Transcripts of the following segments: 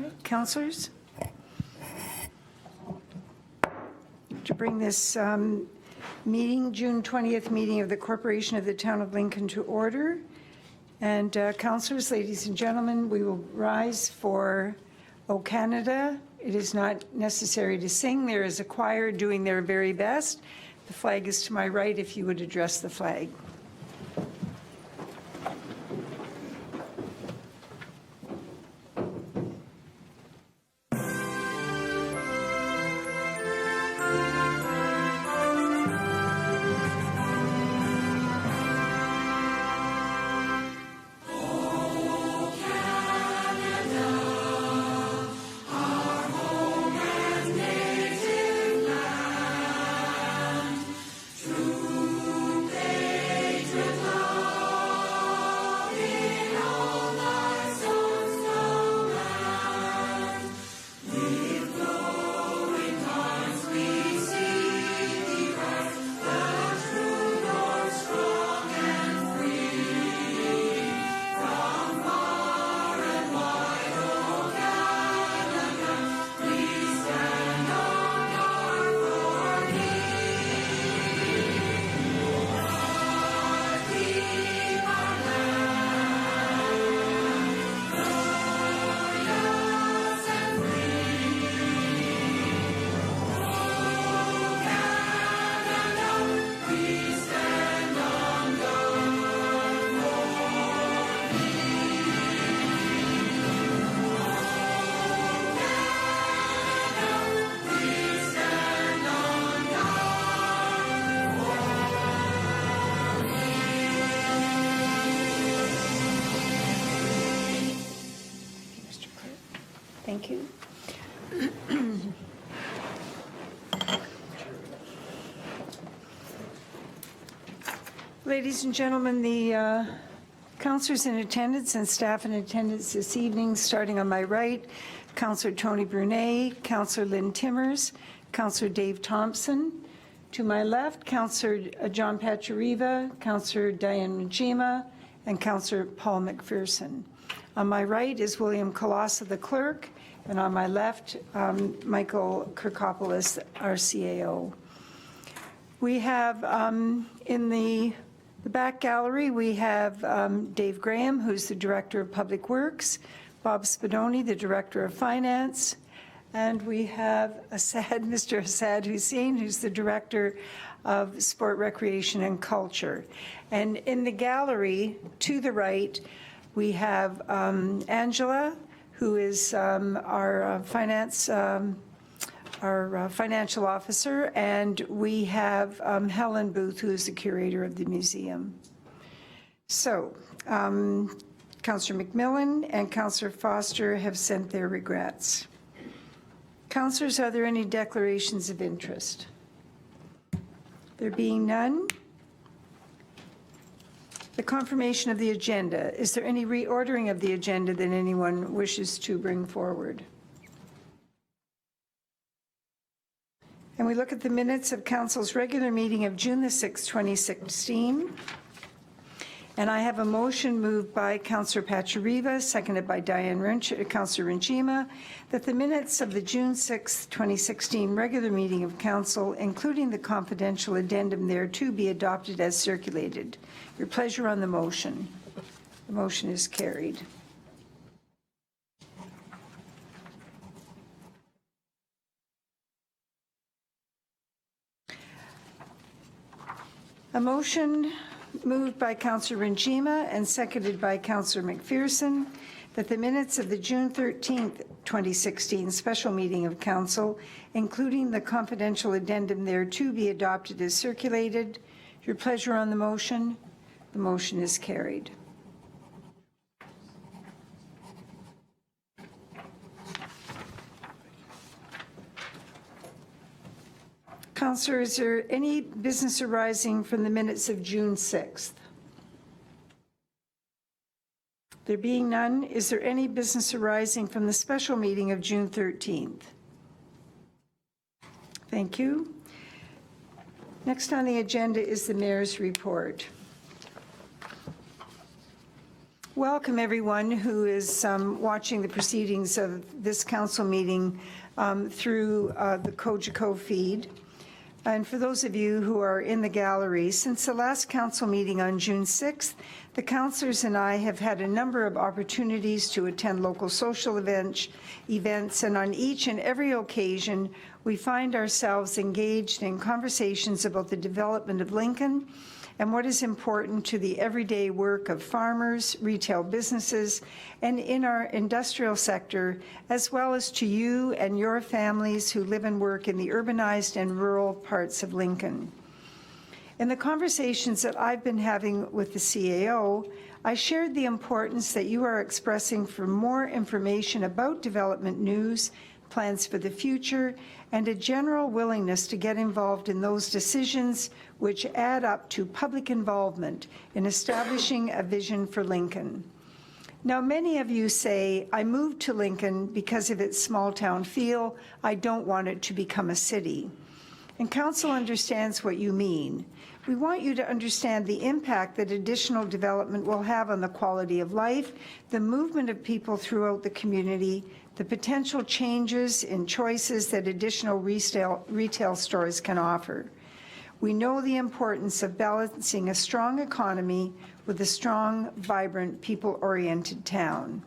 right, councillors? To bring this meeting, June 20th meeting of the Corporation of the Town of Lincoln to order. And councillors, ladies and gentlemen, we will rise for O Canada. It is not necessary to sing. There is a choir doing their very best. The flag is to my right if you would address the flag. Thank you. Ladies and gentlemen, the councillors in attendance and staff in attendance this evening, starting on my right, Councillor Tony Brunet, Councillor Lynn Timmers, Councillor Dave Thompson. To my left, Councillor John Pachariva, Councillor Diane Njima, and Councillor Paul McPherson. On my right is William Colassa, the clerk, and on my left, Michael Kirkopoulos, our CAO. We have in the back gallery, we have Dave Graham, who's the Director of Public Works, Bob Spadoni, the Director of Finance, and we have Mr. Assad Hussein, who's the Director of Sport, Recreation, and Culture. And in the gallery, to the right, we have Angela, who is our financial officer, and we have Helen Booth, who is the curator of the museum. So, Councillor McMillan and Councillor Foster have sent their regrets. Councillors, are there any declarations of interest? There being none, the confirmation of the agenda. Is there any reordering of the agenda that anyone wishes to bring forward? And we look at the minutes of Council's regular meeting of June the 6th, 2016. And I have a motion moved by Councillor Pachariva, seconded by Councillor Njima, that the minutes of the June 6th, 2016 regular meeting of Council, including the confidential addendum thereto, be adopted as circulated. Your pleasure on the motion. The motion is carried. A motion moved by Councillor Njima and seconded by Councillor McPherson that the minutes of the June 13th, 2016 special meeting of Council, including the confidential addendum thereto, be adopted as circulated. Your pleasure on the motion. The motion is carried. Councillor, is there any business arising from the minutes of June 6th? There being none, is there any business arising from the special meeting of June 13th? Thank you. Next on the agenda is the Mayor's report. Welcome, everyone who is watching the proceedings of this council meeting through the Cogeco feed. And for those of you who are in the gallery, since the last council meeting on June 6th, the councillors and I have had a number of opportunities to attend local social events, and on each and every occasion, we find ourselves engaged in conversations about the development of Lincoln and what is important to the everyday work of farmers, retail businesses, and in our industrial sector, as well as to you and your families who live and work in the urbanized and rural parts of Lincoln. In the conversations that I've been having with the CAO, I shared the importance that you are expressing for more information about development news, plans for the future, and a general willingness to get involved in those decisions which add up to public involvement in establishing a vision for Lincoln. Now, many of you say, I moved to Lincoln because of its small town feel. I don't want it to become a city. And Council understands what you mean. We want you to understand the impact that additional development will have on the quality of life, the movement of people throughout the community, the potential changes in choices that additional retail stores can offer. We know the importance of balancing a strong economy with a strong, vibrant, people-oriented town.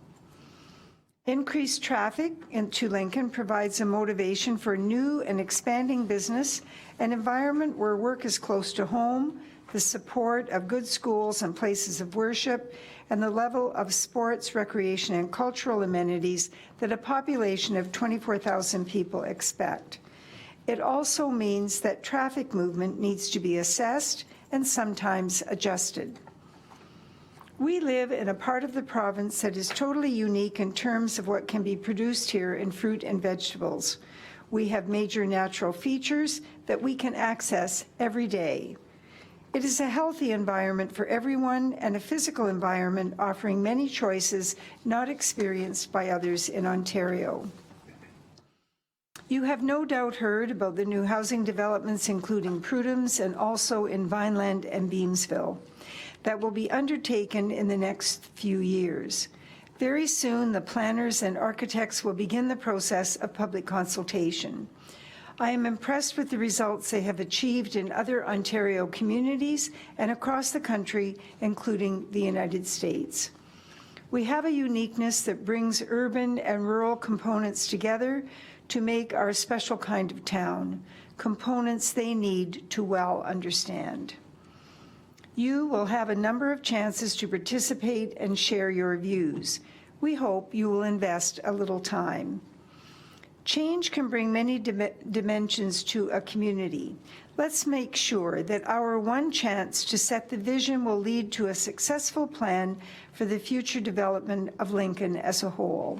Increased traffic into Lincoln provides a motivation for new and expanding business, an environment where work is close to home, the support of good schools and places of worship, and the level of sports, recreation, and cultural amenities that a population of 24,000 people expect. It also means that traffic movement needs to be assessed and sometimes adjusted. We live in a part of the province that is totally unique in terms of what can be produced here in fruit and vegetables. We have major natural features that we can access every day. It is a healthy environment for everyone and a physical environment offering many choices not experienced by others in Ontario. You have no doubt heard about the new housing developments, including Prudhome's and also in Vineland and Beamsville, that will be undertaken in the next few years. Very soon, the planners and architects will begin the process of public consultation. I am impressed with the results they have achieved in other Ontario communities and across the country, including the United States. We have a uniqueness that brings urban and rural components together to make our special kind of town, components they need to well understand. You will have a number of chances to participate and share your views. We hope you will invest a little time. Change can bring many dimensions to a community. Let's make sure that our one chance to set the vision will lead to a successful plan for the future development of Lincoln as a whole.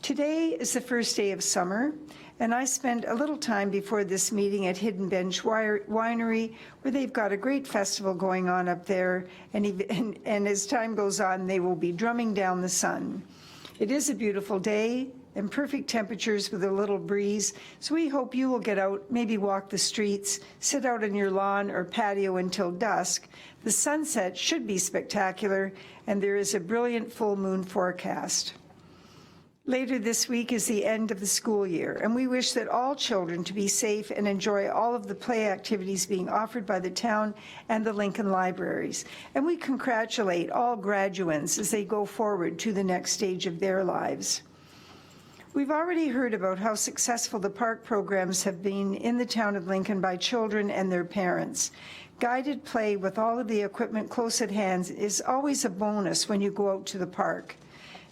Today is the first day of summer, and I spent a little time before this meeting at Hidden Bench Winery, where they've got a great festival going on up there, and as time goes on, they will be drumming down the sun. It is a beautiful day and perfect temperatures with a little breeze, so we hope you will get out, maybe walk the streets, sit out on your lawn or patio until dusk. The sunset should be spectacular, and there is a brilliant full moon forecast. Later this week is the end of the school year, and we wish that all children to be safe and enjoy all of the play activities being offered by the town and the Lincoln libraries. And we congratulate all graduates as they go forward to the next stage of their lives. We've already heard about how successful the park programs have been in the town of Lincoln by children and their parents. Guided play with all of the equipment close at hand is always a bonus when you go out to the park.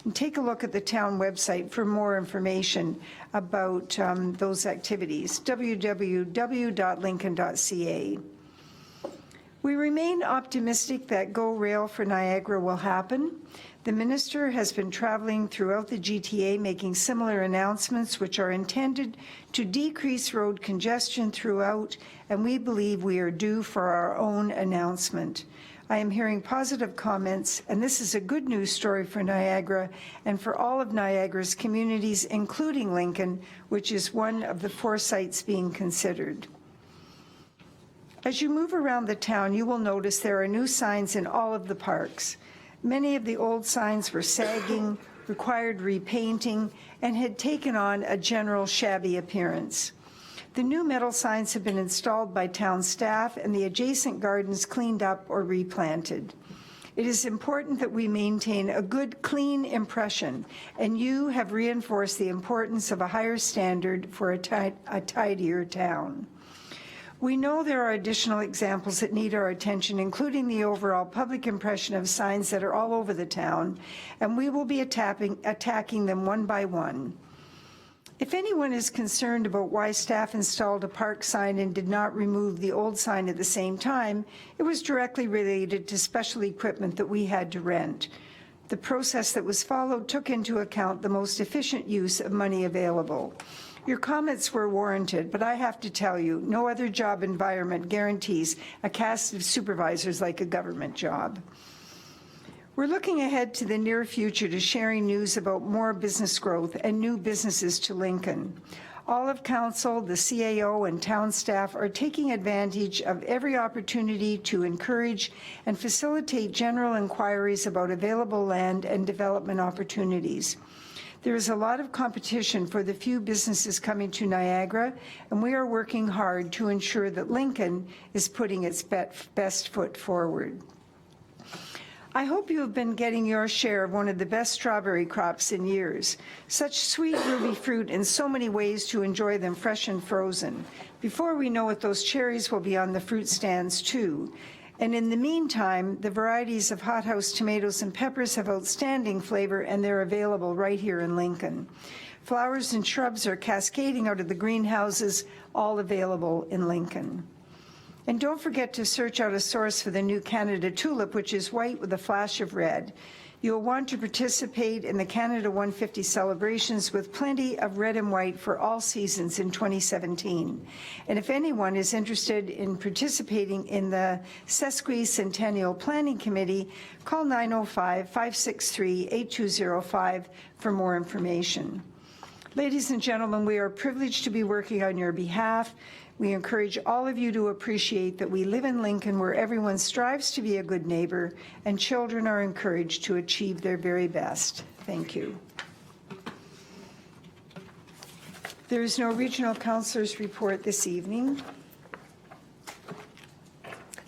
And take a look at the town website for more information about those activities, www.lincoln.ca. We remain optimistic that Go Rail for Niagara will happen. The minister has been traveling throughout the GTA making similar announcements which are intended to decrease road congestion throughout, and we believe we are due for our own announcement. I am hearing positive comments, and this is a good news story for Niagara and for all of Niagara's communities, including Lincoln, which is one of the 4 sites being considered. As you move around the town, you will notice there are new signs in all of the parks. Many of the old signs were sagging, required repainting, and had taken on a general shabby appearance. The new metal signs have been installed by town staff and the adjacent gardens cleaned up or replanted. It is important that we maintain a good, clean impression, and you have reinforced the importance of a higher standard for a tidier town. We know there are additional examples that need our attention, including the overall public impression of signs that are all over the town, and we will be attacking them one by one. If anyone is concerned about why staff installed a park sign and did not remove the old sign at the same time, it was directly related to special equipment that we had to rent. The process that was followed took into account the most efficient use of money available. Your comments were warranted, but I have to tell you, no other job environment guarantees a cast of supervisors like a government job. We're looking ahead to the near future to sharing news about more business growth and new businesses to Lincoln. All of council, the CAO, and town staff are taking advantage of every opportunity to encourage and facilitate general inquiries about available land and development opportunities. There is a lot of competition for the few businesses coming to Niagara, and we are working hard to ensure that Lincoln is putting its best foot forward. I hope you have been getting your share of one of the best strawberry crops in years. Such sweet ruby fruit in so many ways to enjoy them fresh and frozen. Before we know it, those cherries will be on the fruit stands too. And in the meantime, the varieties of hothouse tomatoes and peppers have outstanding flavor, and they're available right here in Lincoln. Flowers and shrubs are cascading out of the greenhouses, all available in Lincoln. And don't forget to search out a source for the new Canada tulip, which is white with a flash of red. You'll want to participate in the Canada 150 celebrations with plenty of red and white for all seasons in 2017. And if anyone is interested in participating in the Sesquicentennial Planning Committee, call 905-563-8205 for more information. Ladies and gentlemen, we are privileged to be working on your behalf. We encourage all of you to appreciate that we live in Lincoln where everyone strives to be a good neighbor and children are encouraged to achieve their very best. Thank you. There is no regional councilors report this evening.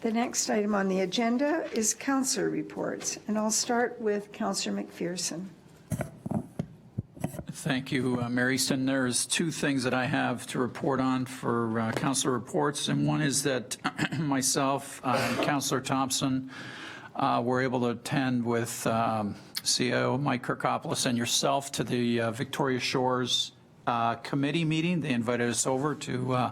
The next item on the agenda is councilor reports, and I'll start with Councilor McPherson. Thank you, Mary Easton. There's two things that I have to report on for councilor reports, and one is that myself and Councilor Thompson were able to attend with CEO Mike Kirkopoulos and yourself to the Victoria Shores committee meeting. They invited us over to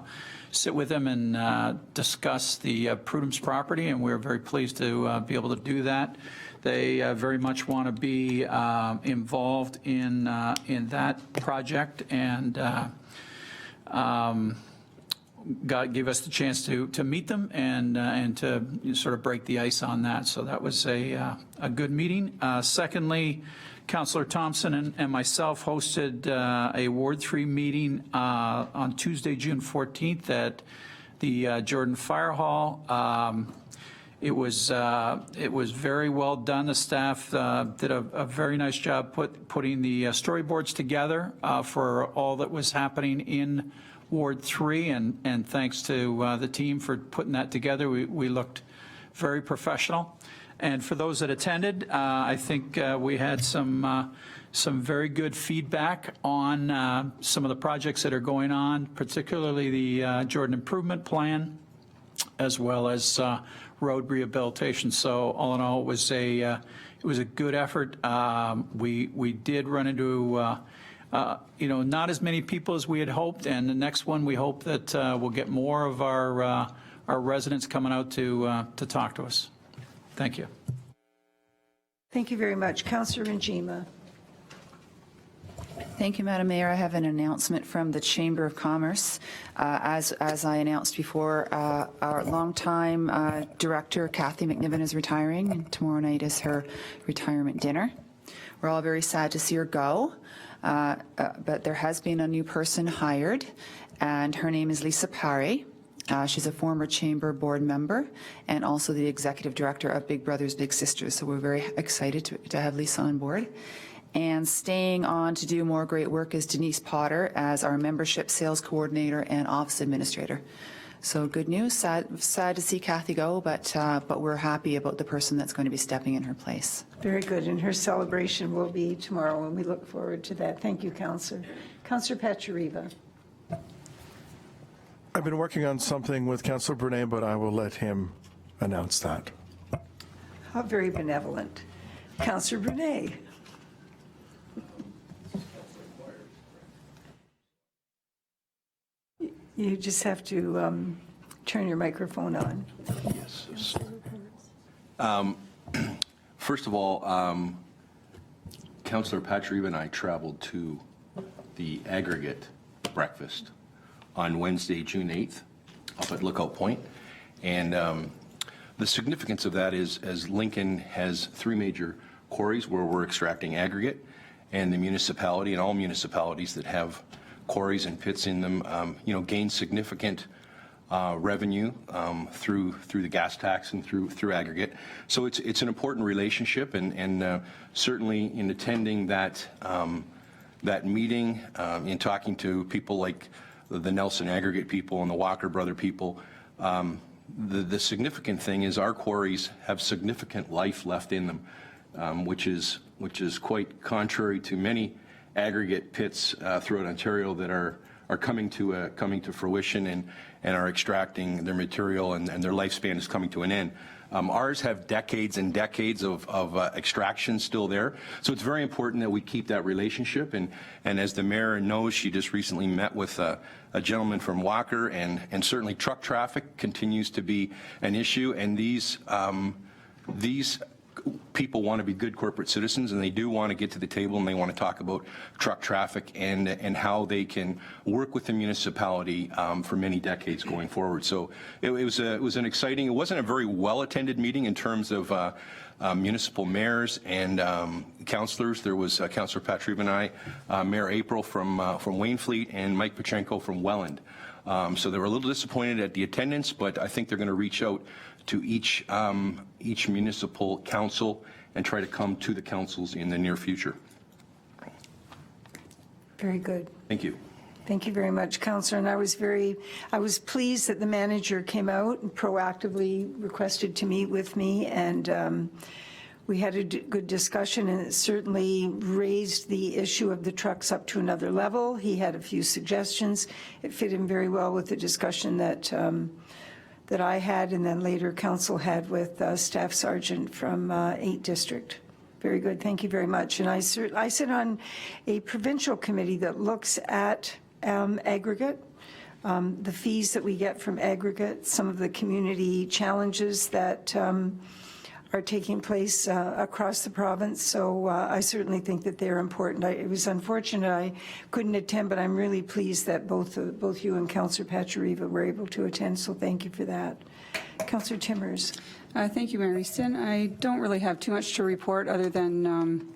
sit with them and discuss the Prudence property, and we're very pleased to be able to do that. They very much want to be involved in that project, and God gave us the chance to meet them and to sort of break the ice on that. So that was a good meeting. Secondly, Councilor Thompson and myself hosted a Ward 3 meeting on Tuesday, June 14th at the Jordan Fire Hall. It was very well done. The staff did a very nice job putting the storyboards together for all that was happening in Ward 3, and thanks to the team for putting that together. We looked very professional. And for those that attended, I think we had some very good feedback on some of the projects that are going on, particularly the Jordan Improvement Plan, as well as road rehabilitation. So all in all, it was a good effort. We did run into not as many people as we had hoped, and the next one we hope that we'll get more of our residents coming out to talk to us. Thank you. Thank you very much. Councillor Njima. Thank you, Madam Mayor. I have an announcement from the Chamber of Commerce. As I announced before, our longtime director, Kathy McNiven, is retiring, and tomorrow night is her retirement dinner. We're all very sad to see her go, but there has been a new person hired, and her name is Lisa Parry. She's a former Chamber board member and also the executive director of Big Brothers Big Sisters. So we're very excited to have Lisa on board. And staying on to do more great work is Denise Potter as our membership sales coordinator and office administrator. So good news. Sad to see Kathy go, but we're happy about the person that's going to be stepping in her place. Very good, and her celebration will be tomorrow, and we look forward to that. Thank you, Councillor. Councillor Pachariva. I've been working on something with Councillor Brunet, but I will let him announce that. How very benevolent. Councillor Brunet. You just have to turn your microphone on. Yes. First of all, Councillor Pachariva and I traveled to the aggregate breakfast on Wednesday, June 8th, up at Lookout Point. And the significance of that is, as Lincoln has 3 major quarries where we're extracting aggregate, and the municipality and all municipalities that have quarries and pits in them, gain significant revenue through the gas tax and through aggregate. So it's an important relationship, and certainly in attending that meeting, in talking to people like the Nelson Aggregate people and the Walker Brother people, the significant thing is our quarries have significant life left in them, which is quite contrary to many aggregate pits throughout Ontario that are coming to fruition and are extracting their material, and their lifespan is coming to an end. Ours have decades and decades of extraction still there, so it's very important that we keep that relationship. And as the mayor knows, she just recently met with a gentleman from Walker, and certainly truck traffic continues to be an issue. And these people want to be good corporate citizens, and they do want to get to the table, and they want to talk about truck traffic and how they can work with the municipality for many decades going forward. So it was an exciting. It wasn't a very well attended meeting in terms of municipal mayors and councillors. There was Councillor Pachariva and I, Mayor April from Waynfleet, and Mike Pachenko from Welland. So they were a little disappointed at the attendance, but I think they're going to reach out to each municipal council and try to come to the councils in the near future. Very good. Thank you. Thank you very much, Councillor. And I was pleased that the manager came out and proactively requested to meet with me, and we had a good discussion, and it certainly raised the issue of the trucks up to another level. He had a few suggestions. It fit in very well with the discussion that I had, and then later council had with Staff Sergeant from 8th District. Very good. Thank you very much. And I sit on a provincial committee that looks at aggregate, the fees that we get from aggregate, some of the community challenges that are taking place across the province. So I certainly think that they're important. It was unfortunate I couldn't attend, but I'm really pleased that both you and Councillor Pachariva were able to attend, so thank you for that. Councillor Timmers. Thank you, Mayor Easton. I don't really have too much to report other than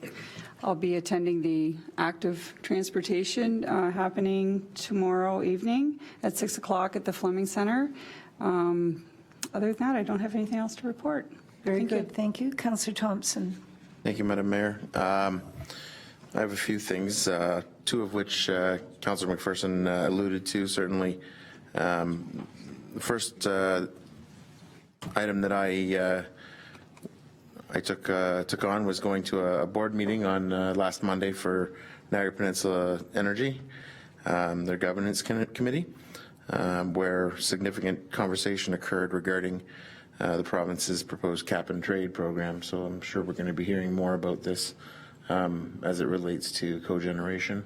I'll be attending the active transportation happening tomorrow evening at 6 o'clock at the Fleming Center. Other than that, I don't have anything else to report. Very good. Thank you. Councillor Thompson. Thank you, Madam Mayor. I have a few things, 2 of which Councillor McPherson alluded to, certainly. The first item that I took on was going to a board meeting on last Monday for Niagara Peninsula Energy, their governance committee, where significant conversation occurred regarding the province's proposed cap and trade program. So I'm sure we're going to be hearing more about this as it relates to cogeneration,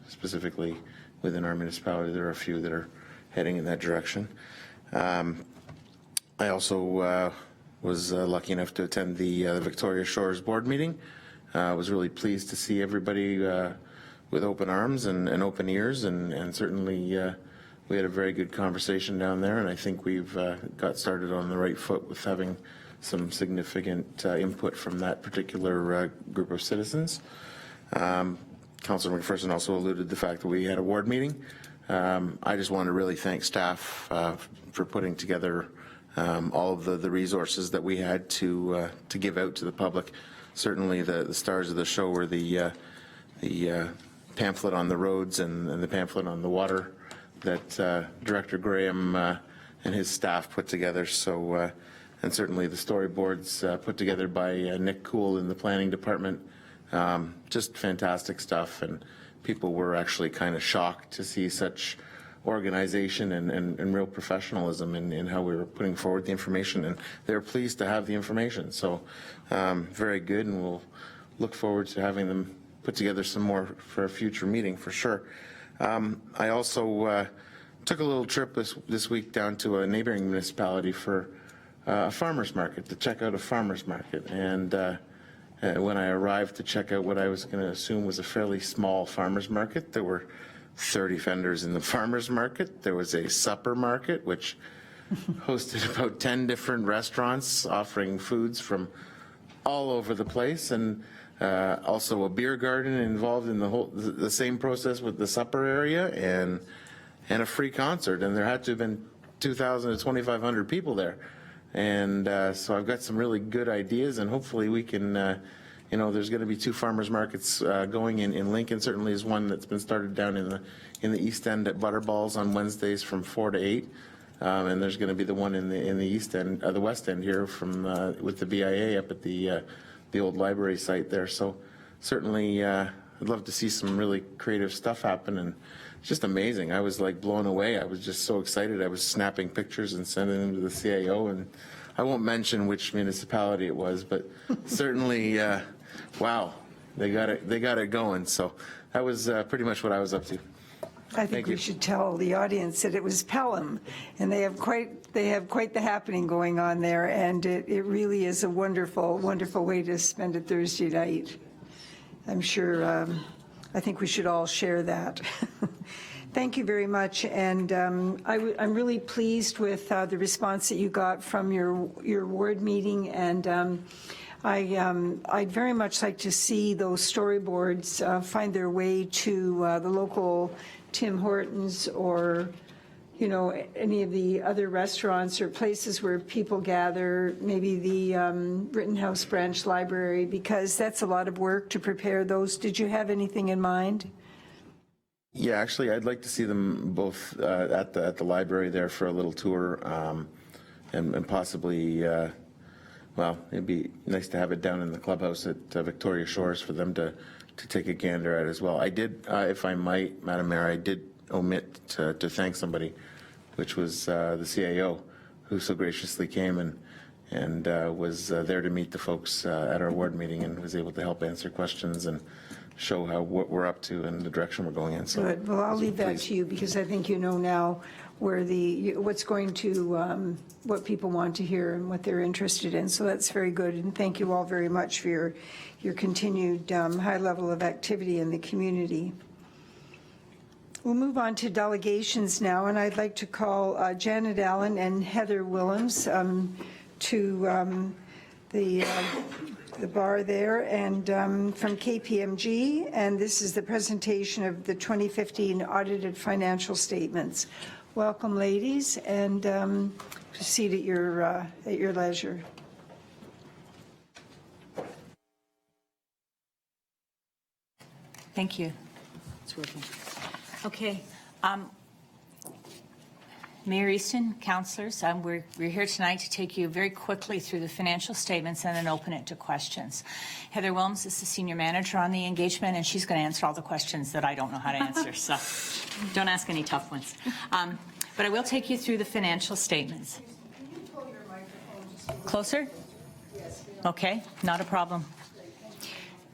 specifically within our municipality. There are a few that are heading in that direction. I also was lucky enough to attend the Victoria Shores board meeting. I was really pleased to see everybody with open arms and open ears, and certainly we had a very good conversation down there, and I think we've got started on the right foot with having some significant input from that particular group of citizens. Councilor McPherson also alluded to the fact that we had a ward meeting. I just want to really thank staff for putting together all of the resources that we had to give out to the public. Certainly the stars of the show were the pamphlet on the roads and the pamphlet on the water that Director Graham and his staff put together. So, and certainly the storyboards put together by Nick Cool in the planning department. Just fantastic stuff, and people were actually kind of shocked to see such organization and real professionalism in how we were putting forward the information, and they're pleased to have the information. So very good, and we'll look forward to having them put together some more for a future meeting for sure. I also took a little trip this week down to a neighboring municipality for a farmer's market, to check out a farmer's market. And when I arrived to check out what I was going to assume was a fairly small farmer's market, there were 30 vendors in the farmer's market. There was a supper market, which hosted about 10 different restaurants offering foods from all over the place, and also a beer garden involved in the same process with the supper area, and a free concert. And there had to have been 2,000 to 2,500 people there. And so I've got some really good ideas, and hopefully we can, there's going to be 2 farmers markets going in Lincoln. Certainly is one that's been started down in the East End at Butterballs on Wednesdays from 4 to 8. And there's going to be the one in the East End, the West End here from with the BIA up at the old library site there. So certainly I'd love to see some really creative stuff happen, and it's just amazing. I was like blown away. I was just so excited. I was snapping pictures and sending them to the CAO, and I won't mention which municipality it was, but certainly, wow, they got it going. So that was pretty much what I was up to. I think we should tell the audience that it was Pelham, and they have quite the happening going on there, and it really is a wonderful, wonderful way to spend a Thursday night. I'm sure, I think we should all share that. Thank you very much, and I'm really pleased with the response that you got from your ward meeting, and I'd very much like to see those storyboards find their way to the local Tim Hortons or, any of the other restaurants or places where people gather, maybe the Rittenhouse Branch Library, because that's a lot of work to prepare those. Did you have anything in mind? Yeah, actually, I'd like to see them both at the library there for a little tour, and possibly, it'd be nice to have it down in the clubhouse at Victoria Shores for them to take a gander at as well. I did, if I might, Madam Mayor, I did omit to thank somebody, which was the CAO, who so graciously came and was there to meet the folks at our ward meeting and was able to help answer questions and show what we're up to and the direction we're going in. So, Good. Well, I'll leave that to you, because I think you know now where what's going to, what people want to hear and what they're interested in. So that's very good. And thank you all very much for your continued high level of activity in the community. We'll move on to delegations now, and I'd like to call Janet Allen and Heather Willems to the bar there, and from KPMG, and this is the presentation of the 2015 audited financial statements. Welcome, ladies, and proceed at your leisure. Thank you. It's working. Okay. Mayor Easton, councillors, we're here tonight to take you very quickly through the financial statements and then open it to questions. Heather Williams is the senior manager on the engagement, and she's going to answer all the questions that I don't know how to answer, so don't ask any tough ones. But I will take you through the financial statements. Can you pull your microphone just closer? Yes. Okay, not a problem.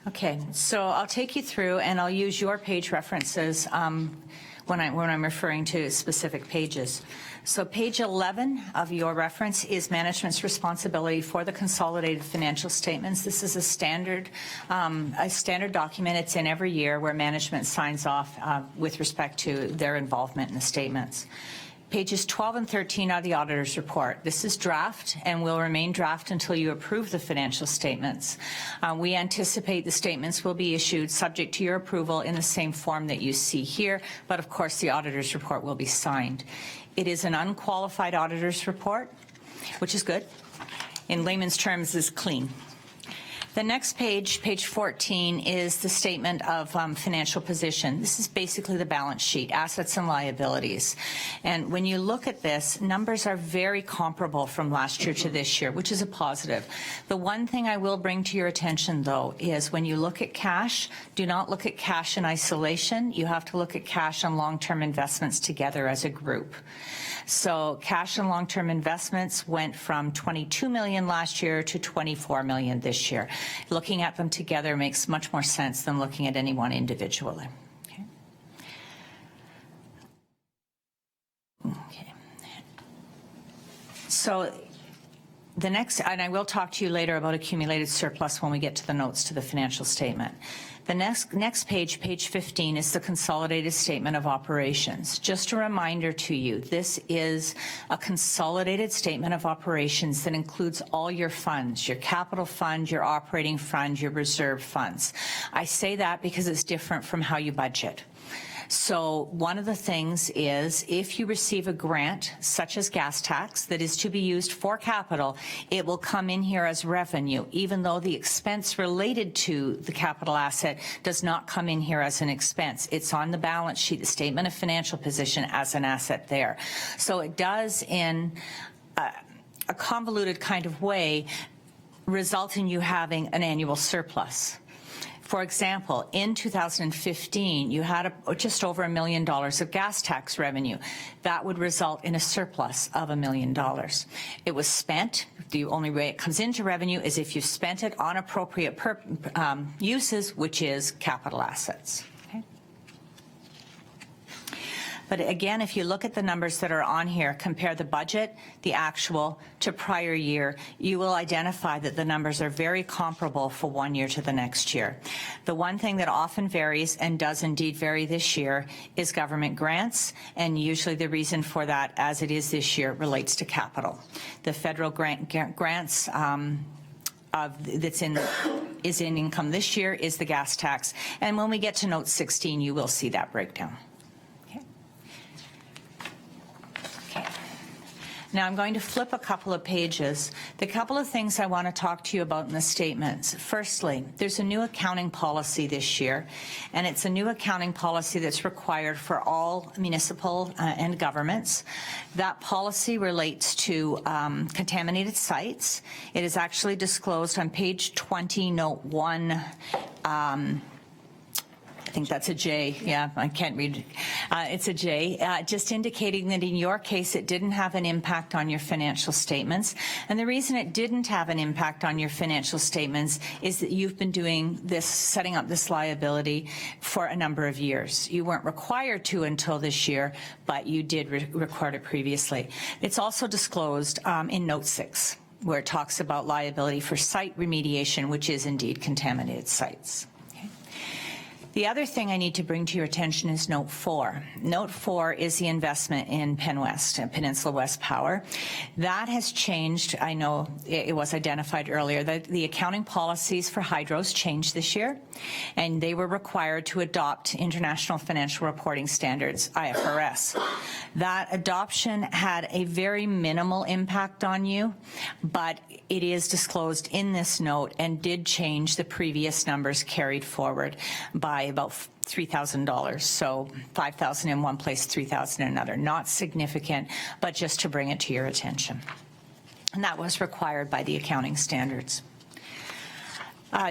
Okay, so I'll take you through, and I'll use your page references when I'm referring to specific pages. So page 11 of your reference is management's responsibility for the consolidated financial statements. This is a standard document. It's in every year where management signs off with respect to their involvement in the statements. Pages 12 and 13 are the auditor's report. This is draft and will remain draft until you approve the financial statements. We anticipate the statements will be issued subject to your approval in the same form that you see here, but of course the auditor's report will be signed. It is an unqualified auditor's report, which is good. In layman's terms, is clean. The next page, page 14, is the statement of financial position. This is basically the balance sheet, assets and liabilities. And when you look at this, numbers are very comparable from last year to this year, which is a positive. The one thing I will bring to your attention, though, is when you look at cash, do not look at cash in isolation. You have to look at cash and long-term investments together as a group. So cash and long-term investments went from $22 million last year to $24 million this year. Looking at them together makes much more sense than looking at any one individually. Okay. So the next, and I will talk to you later about accumulated surplus when we get to the notes to the financial statement. The next page, page 15, is the consolidated statement of operations. Just a reminder to you, this is a consolidated statement of operations that includes all your funds, your capital fund, your operating fund, your reserve funds. I say that because it's different from how you budget. So one of the things is if you receive a grant, such as gas tax, that is to be used for capital, it will come in here as revenue, even though the expense related to the capital asset does not come in here as an expense. It's on the balance sheet, the statement of financial position, as an asset there. So it does, in a convoluted kind of way, result in you having an annual surplus. For example, in 2015, you had just over $1 million of gas tax revenue. That would result in a surplus of $1 million. It was spent. The only way it comes into revenue is if you spent it on appropriate uses, which is capital assets. But again, if you look at the numbers that are on here, compare the budget, the actual, to prior year, you will identify that the numbers are very comparable for one year to the next year. The one thing that often varies, and does indeed vary this year, is government grants, and usually the reason for that, as it is this year, relates to capital. The federal grants is in income this year is the gas tax, and when we get to note 16, you will see that breakdown. Now I'm going to flip a couple of pages. The couple of things I want to talk to you about in the statements. Firstly, there's a new accounting policy this year, and it's a new accounting policy that's required for all municipal and governments. That policy relates to contaminated sites. It is actually disclosed on page 20, note 1. I think that's a J. Yeah, I can't read. It's a J, just indicating that in your case, it didn't have an impact on your financial statements. And the reason it didn't have an impact on your financial statements is that you've been doing this, setting up this liability for a number of years. You weren't required to until this year, but you did record it previously. It's also disclosed in note 6, where it talks about liability for site remediation, which is indeed contaminated sites. The other thing I need to bring to your attention is note 4. Note 4 is the investment in PennWest, Peninsula West Power. That has changed. I know it was identified earlier that the accounting policies for hydros changed this year, and they were required to adopt International Financial Reporting Standards, IFRS. That adoption had a very minimal impact on you, but it is disclosed in this note and did change the previous numbers carried forward by about $3,000. So $5,000 in one place, $3,000 in another. Not significant, but just to bring it to your attention. And that was required by the accounting standards.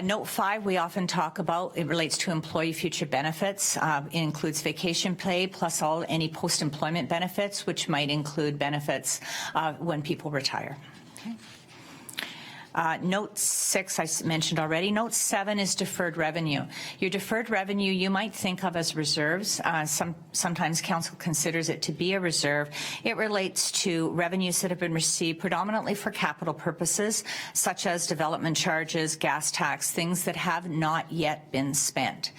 Note 5, we often talk about, it relates to employee future benefits. It includes vacation pay plus any post-employment benefits, which might include benefits when people retire. Okay. Note 6, I mentioned already. Note 7 is deferred revenue. Your deferred revenue you might think of as reserves. Sometimes council considers it to be a reserve. It relates to revenues that have been received predominantly for capital purposes, such as development charges, gas tax, things that have not yet been spent.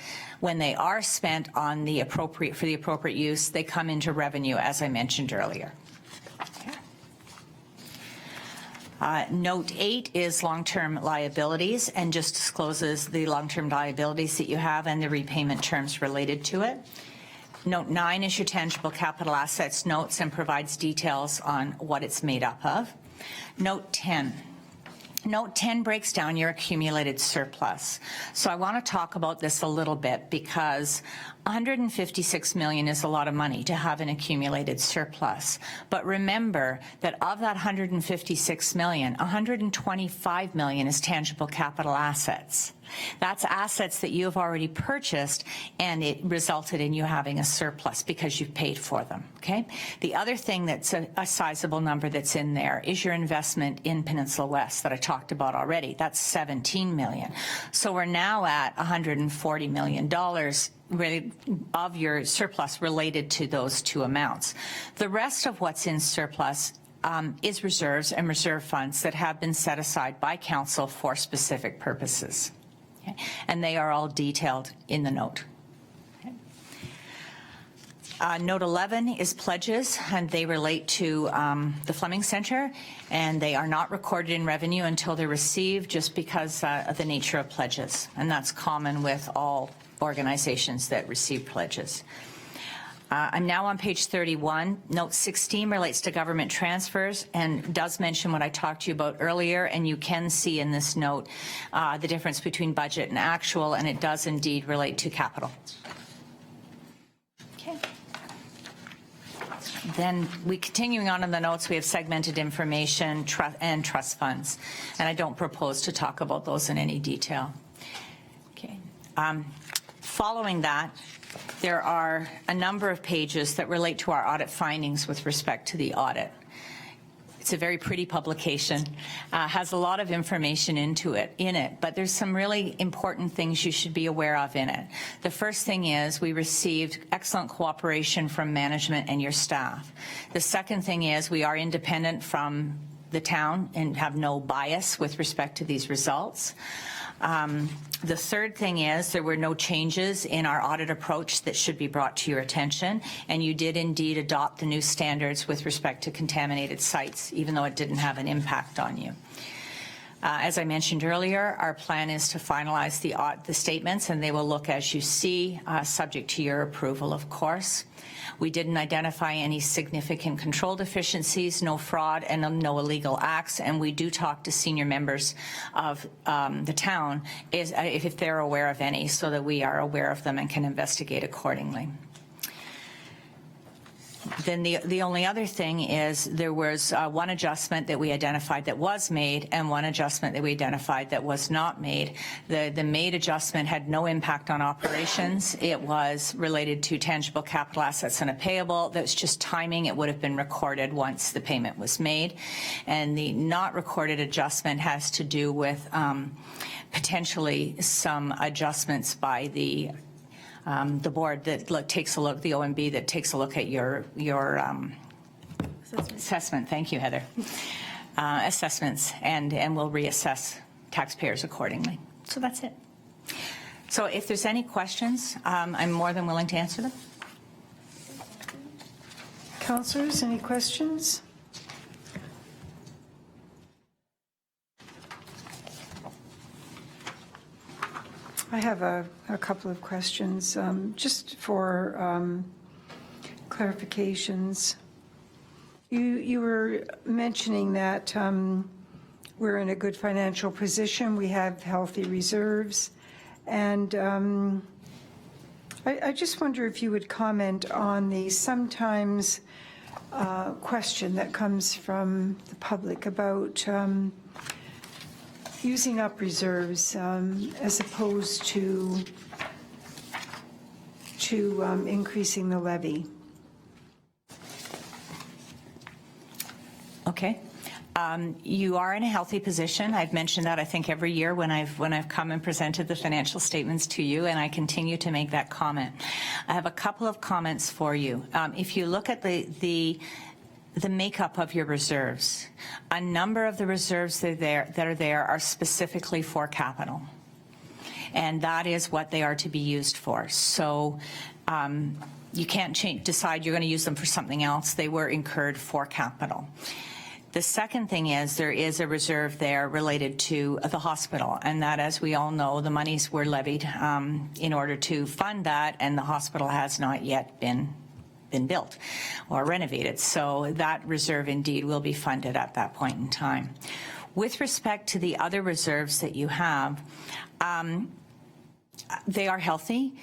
When they are spent on the appropriate, for the appropriate use, they come into revenue, as I mentioned earlier. Note 8 is long-term liabilities and just discloses the long-term liabilities that you have and the repayment terms related to it. Note 9 is your tangible capital assets notes and provides details on what it's made up of. Note 10. Note 10 breaks down your accumulated surplus. So I want to talk about this a little bit because $156 million is a lot of money to have an accumulated surplus. But remember that of that $156 million, $125 million is tangible capital assets. That's assets that you have already purchased, and it resulted in you having a surplus because you've paid for them, okay? The other thing that's a sizable number that's in there is your investment in Peninsula West that I talked about already. That's $17 million. So we're now at $140 million really of your surplus related to those two amounts. The rest of what's in surplus is reserves and reserve funds that have been set aside by council for specific purposes. Okay. And they are all detailed in the note. Okay. Note 11 is pledges, and they relate to the Fleming Center, and they are not recorded in revenue until they're received just because of the nature of pledges, and that's common with all organizations that receive pledges. I'm now on page 31. Note 16 relates to government transfers and does mention what I talked to you about earlier, and you can see in this note the difference between budget and actual, and it does indeed relate to capital. Okay. Then continuing on in the notes, we have segmented information and trust funds, and I don't propose to talk about those in any detail. Okay. Following that, there are a number of pages that relate to our audit findings with respect to the audit. It's a very pretty publication, has a lot of information in it, but there's some really important things you should be aware of in it. The first thing is we received excellent cooperation from management and your staff. The second thing is we are independent from the town and have no bias with respect to these results. The third thing is there were no changes in our audit approach that should be brought to your attention, and you did indeed adopt the new standards with respect to contaminated sites, even though it didn't have an impact on you. As I mentioned earlier, our plan is to finalize the statements, and they will look as you see, subject to your approval, of course. We didn't identify any significant control deficiencies, no fraud, and no illegal acts, and we do talk to senior members of the town if they're aware of any, so that we are aware of them and can investigate accordingly. Then the only other thing is there was one adjustment that we identified that was made and one adjustment that we identified that was not made. The made adjustment had no impact on operations. It was related to tangible capital assets and a payable. That was just timing. It would have been recorded once the payment was made. And the not recorded adjustment has to do with potentially some adjustments by the board that takes a look, the OMB that takes a look at your assessment. Thank you, Heather. Assessments, and will reassess taxpayers accordingly. So that's it. So if there's any questions, I'm more than willing to answer them. Councillors, any questions? I have a couple of questions, just for clarifications. You were mentioning that we're in a good financial position, we have healthy reserves, and I just wonder if you would comment on the sometimes question that comes from the public about using up reserves as opposed to increasing the levy. Okay. You are in a healthy position. I've mentioned that, I think, every year when I've come and presented the financial statements to you, and I continue to make that comment. I have a couple of comments for you. If you look at the makeup of your reserves, a number of the reserves that are there are specifically for capital. and that is what they are to be used for. So you can't decide you're going to use them for something else. They were incurred for capital. The second thing is there is a reserve there related to the hospital, and that, as we all know, the monies were levied in order to fund that, and the hospital has not yet been built or renovated. So that reserve indeed will be funded at that point in time. With respect to the other reserves that you have, they are healthy.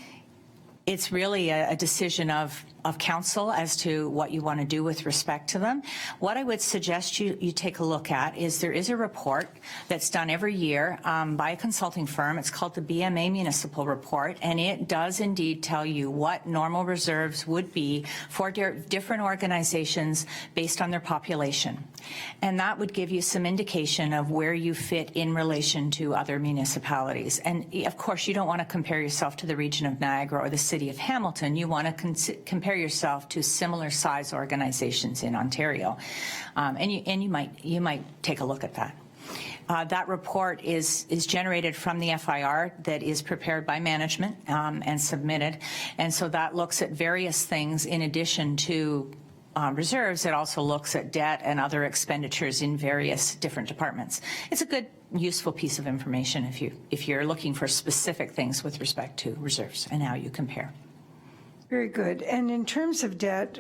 It's really a decision of council as to what you want to do with respect to them. What I would suggest you take a look at is there is a report that's done every year by a consulting firm. It's called the BMA Municipal Report, and it does indeed tell you what normal reserves would be for different organizations based on their population. And that would give you some indication of where you fit in relation to other municipalities. And of course, you don't want to compare yourself to the region of Niagara or the city of Hamilton. You want to compare yourself to similar size organizations in Ontario. And you might take a look at that. That report is generated from the FIR that is prepared by management and submitted. And so that looks at various things in addition to reserves. It also looks at debt and other expenditures in various different departments. It's a good, useful piece of information if you're looking for specific things with respect to reserves and how you compare. Very good. And in terms of debt,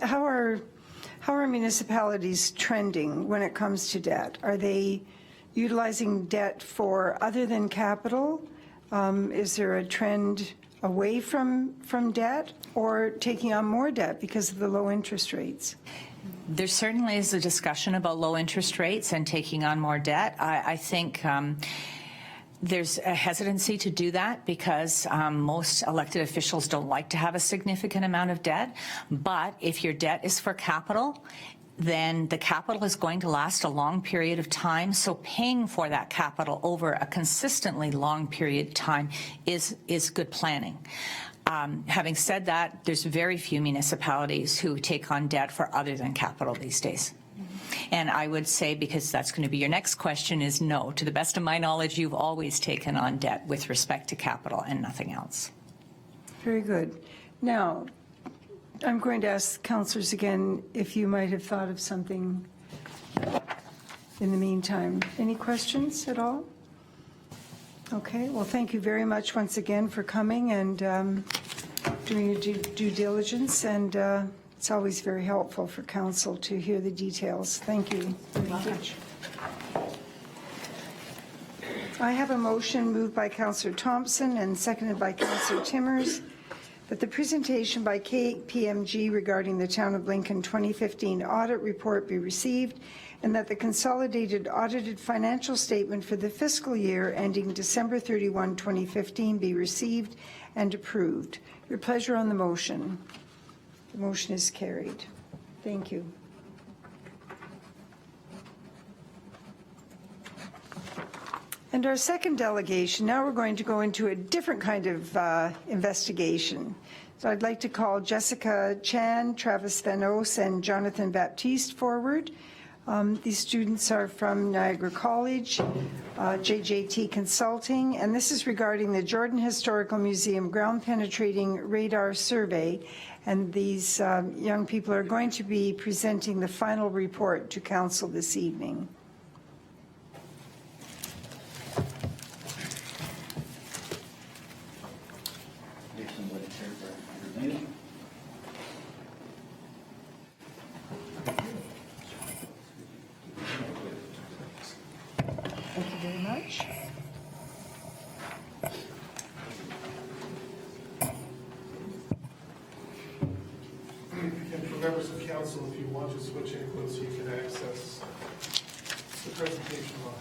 how are municipalities trending when it comes to debt? Are they utilizing debt for other than capital? Is there a trend away from debt or taking on more debt because of the low interest rates? There certainly is a discussion about low interest rates and taking on more debt. I think there's a hesitancy to do that because most elected officials don't like to have a significant amount of debt. But if your debt is for capital, then the capital is going to last a long period of time. So paying for that capital over a consistently long period of time is good planning. Having said that, there's very few municipalities who take on debt for other than capital these days. And I would say, because that's going to be your next question, is no. To the best of my knowledge, you've always taken on debt with respect to capital and nothing else. Very good. Now, I'm going to ask councillors again if you might have thought of something in the meantime. Any questions at all? Okay, well, thank you very much once again for coming and doing your due diligence, and it's always very helpful for council to hear the details. Thank you very much. I have a motion moved by Councillor Thompson and seconded by Councillor Timmers that the presentation by KPMG regarding the Town of Lincoln 2015 audit report be received, and that the consolidated audited financial statement for the fiscal year ending December 31, 2015 be received and approved. Your pleasure on the motion. The motion is carried. Thank you. And our second delegation, now we're going to go into a different kind of investigation. So I'd like to call Jessica Chan, Travis Vanos, and Jonathan Baptiste forward. These students are from Niagara College, JJT Consulting, and this is regarding the Jordan Historical Museum ground-penetrating radar survey. And these young people are going to be presenting the final report to council this evening. Thank you very much. And for members of council, if you want to switch inputs, you can access the presentation line.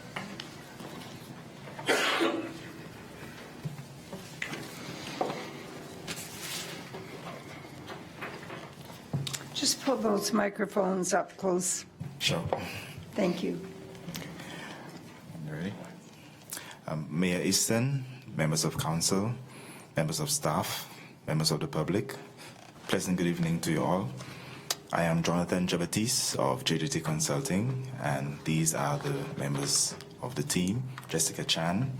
Just pull those microphones up close. Sure. Thank you. Ready? Mayor Easton, members of council, members of staff, members of the public, pleasant good evening to you all. I am Jonathan Baptiste of JJT Consulting, and these are the members of the team: Jessica Chan,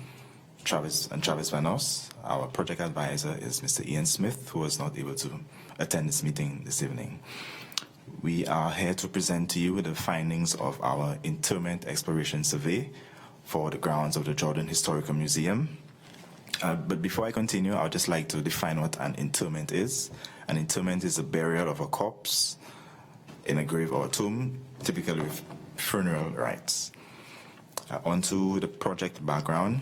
Travis Vanos. Our project advisor is Mr. Ian Smith, who was not able to attend this meeting this evening. We are here to present to you the findings of our interment exploration survey for the grounds of the Jordan Historical Museum. But before I continue, I would just like to define what an interment is. An interment is a burial of a corpse in a grave or a tomb, typically with funeral rites. Onto the project background.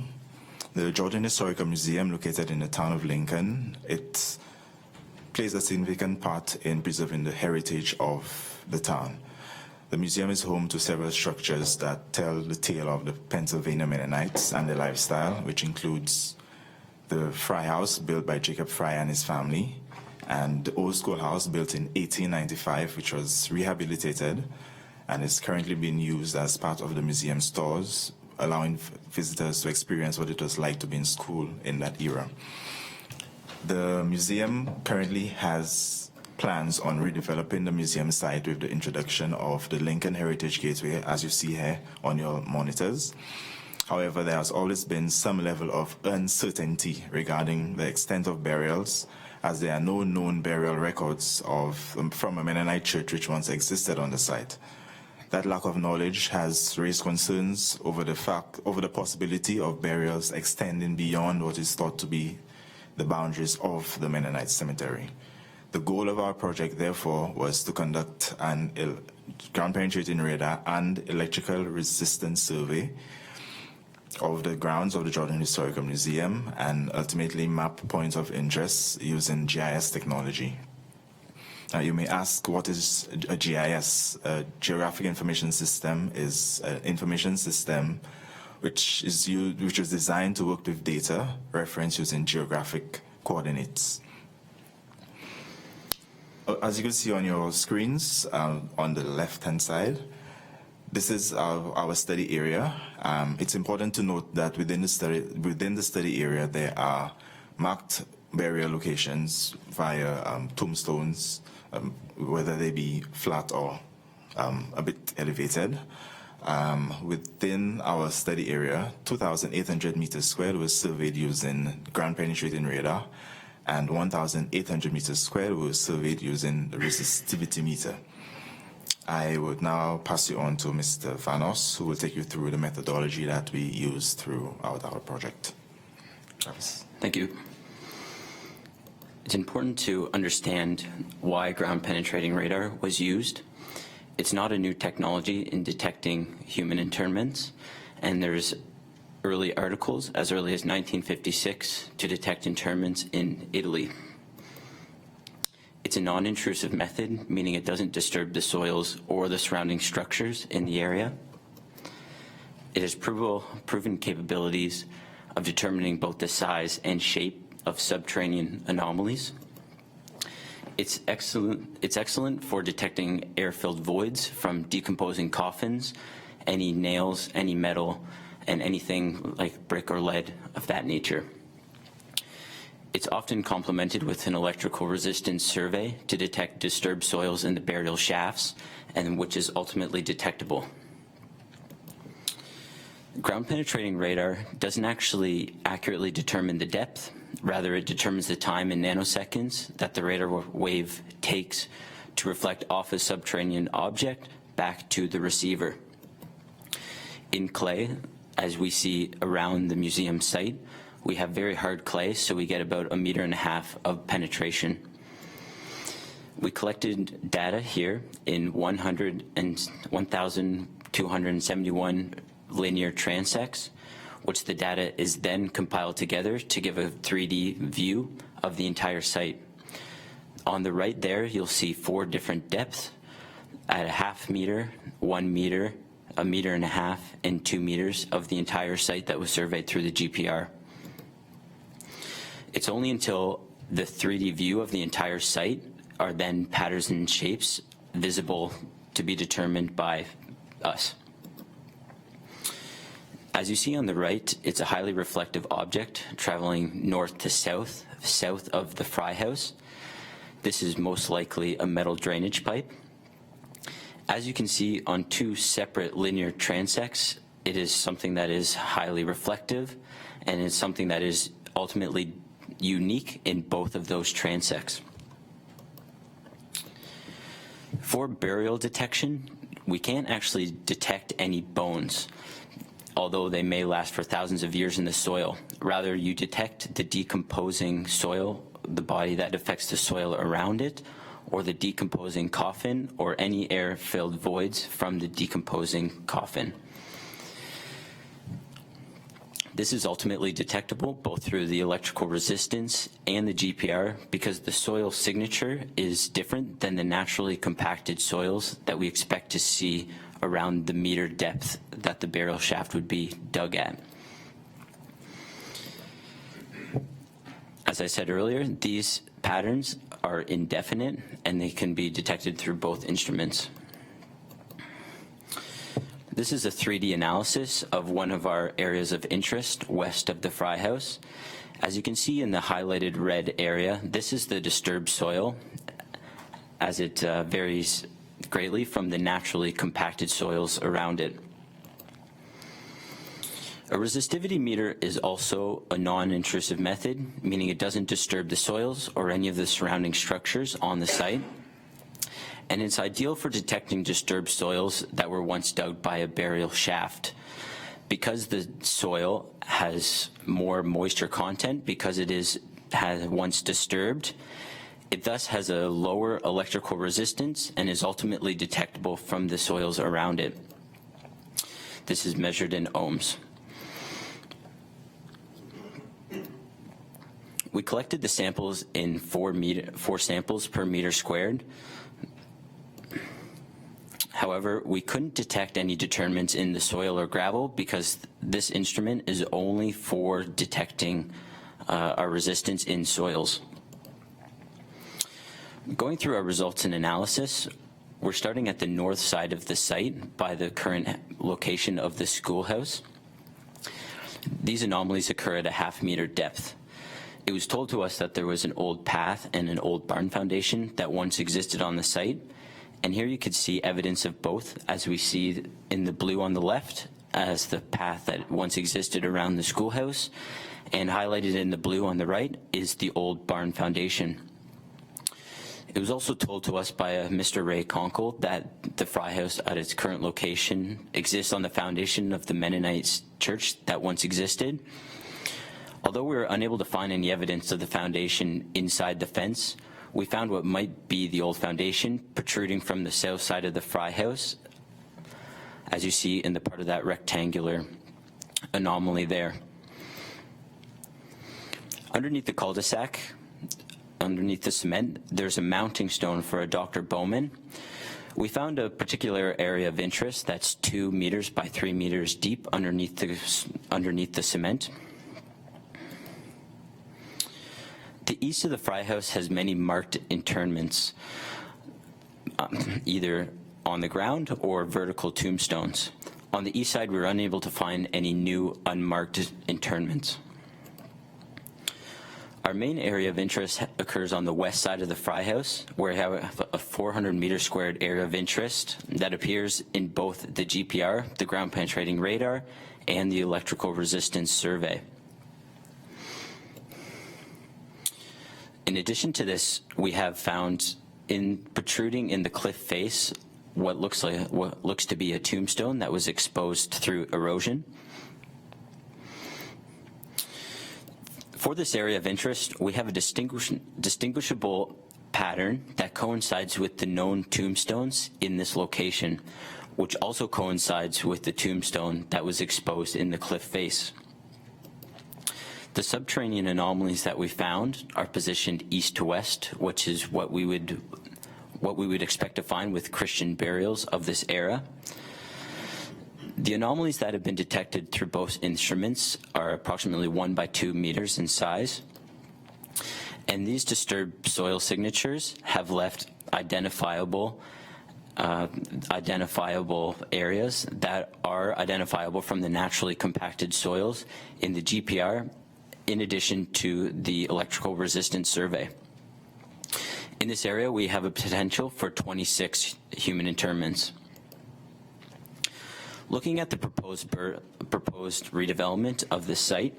The Jordan Historical Museum, located in the town of Lincoln, it plays a significant part in preserving the heritage of the town. The museum is home to several structures that tell the tale of the Pennsylvania Mennonites and their lifestyle, which includes the Fry House, built by Jacob Fry and his family, and the Old Schoolhouse, built in 1895, which was rehabilitated and is currently being used as part of the museum stores, allowing visitors to experience what it was like to be in school in that era. The museum currently has plans on redeveloping the museum site with the introduction of the Lincoln Heritage Gateway, as you see here on your monitors. However, there has always been some level of uncertainty regarding the extent of burials, as there are no known burial records from a Mennonite church which once existed on the site. That lack of knowledge has raised concerns over the possibility of burials extending beyond what is thought to be the boundaries of the Mennonite cemetery. The goal of our project, therefore, was to conduct an ground penetrating radar and electrical resistance survey of the grounds of the Jordan Historical Museum and ultimately map points of interest using GIS technology. You may ask, what is a GIS? A Geographic Information System is an information system which is designed to work with data referenced using geographic coordinates. As you can see on your screens, on the left-hand side, this is our study area. It's important to note that within the study area, there are marked burial locations via tombstones, whether they be flat or a bit elevated. Within our study area, 2,800 meters squared was surveyed using ground penetrating radar, and 1,800 meters squared was surveyed using the resistivity meter. I would now pass you on to Mr. Vanos, who will take you through the methodology that we use throughout our project. Travis. Thank you. It's important to understand why ground penetrating radar was used. It's not a new technology in detecting human interments, and there's early articles as early as 1956 to detect interments in Italy. It's a non-intrusive method, meaning it doesn't disturb the soils or the surrounding structures in the area. It has proven capabilities of determining both the size and shape of subterranean anomalies. It's excellent for detecting air-filled voids from decomposing coffins, any nails, any metal, and anything like brick or lead of that nature. It's often complemented with an electrical resistance survey to detect disturbed soils in the burial shafts, and which is ultimately detectable. Ground penetrating radar doesn't actually accurately determine the depth. Rather, it determines the time in nanoseconds that the radar wave takes to reflect off a subterranean object back to the receiver. In clay, as we see around the museum site, we have very hard clay, so we get about 1.5 meters of penetration. We collected data here in 1,271 linear transects, which the data is then compiled together to give a 3D view of the entire site. On the right there, you'll see 4 different depths at 0.5 meter, 1 meter, 1.5 meters, and 2 meters of the entire site that was surveyed through the GPR. It's only until the 3D view of the entire site are then patterns and shapes visible to be determined by us. As you see on the right, it's a highly reflective object traveling north to south, south of the Fry House. This is most likely a metal drainage pipe. As you can see on 2 separate linear transects, It is something that is highly reflective, and it's something that is ultimately unique in both of those transects. For burial detection, we can't actually detect any bones, although they may last for thousands of years in the soil. Rather, you detect the decomposing soil, the body that affects the soil around it, or the decomposing coffin, or any air-filled voids from the decomposing coffin. This is ultimately detectable both through the electrical resistance and the GPR because the soil signature is different than the naturally compacted soils that we expect to see around the meter depth that the burial shaft would be dug at. As I said earlier, these patterns are indefinite and they can be detected through both instruments. This is a 3D analysis of one of our areas of interest west of the Fry House. As you can see in the highlighted red area, this is the disturbed soil as it varies greatly from the naturally compacted soils around it. A resistivity meter is also a non-intrusive method, meaning it doesn't disturb the soils or any of the surrounding structures on the site. And it's ideal for detecting disturbed soils that were once dug by a burial shaft. Because the soil has more moisture content, because it has once disturbed, it thus has a lower electrical resistance and is ultimately detectable from the soils around it. This is measured in ohms. We collected the samples in 4 samples per meter squared. However, we couldn't detect any determinants in the soil or gravel because this instrument is only for detecting our resistance in soils. Going through our results and analysis, we're starting at the north side of the site by the current location of the schoolhouse. These anomalies occur at a half-meter depth. It was told to us that there was an old path and an old barn foundation that once existed on the site. And here you could see evidence of both, as we see in the blue on the left as the path that once existed around the schoolhouse, and highlighted in the blue on the right is the old barn foundation. It was also told to us by Mr. Ray Conkle that the Fry House at its current location exists on the foundation of the Mennonite church that once existed. Although we were unable to find any evidence of the foundation inside the fence, we found what might be the old foundation protruding from the south side of the Fry House, as you see in the part of that rectangular anomaly there. Underneath the cul-de-sac, underneath the cement, there's a mounting stone for a Dr. Bowman. We found a particular area of interest that's 2 meters by 3 meters deep underneath the cement. The east of the Fry House has many marked interments, either on the ground or vertical tombstones. On the east side, we were unable to find any new unmarked interments. Our main area of interest occurs on the west side of the Fry House, where we have a 400 meter squared area of interest that appears in both the GPR, the ground penetrating radar, and the electrical resistance survey. In addition to this, we have found protruding in the cliff face what looks to be a tombstone that was exposed through erosion. For this area of interest, we have a distinguishable pattern that coincides with the known tombstones in this location, which also coincides with the tombstone that was exposed in the cliff face. The subterranean anomalies that we found are positioned east to west, which is what we would expect to find with Christian burials of this era. The anomalies that have been detected through both instruments are approximately 1 by 2 meters in size. And these disturbed soil signatures have left identifiable areas that are identifiable from the naturally compacted soils in the GPR, in addition to the electrical resistance survey. In this area, we have a potential for 26 human interments. Looking at the proposed redevelopment of this site,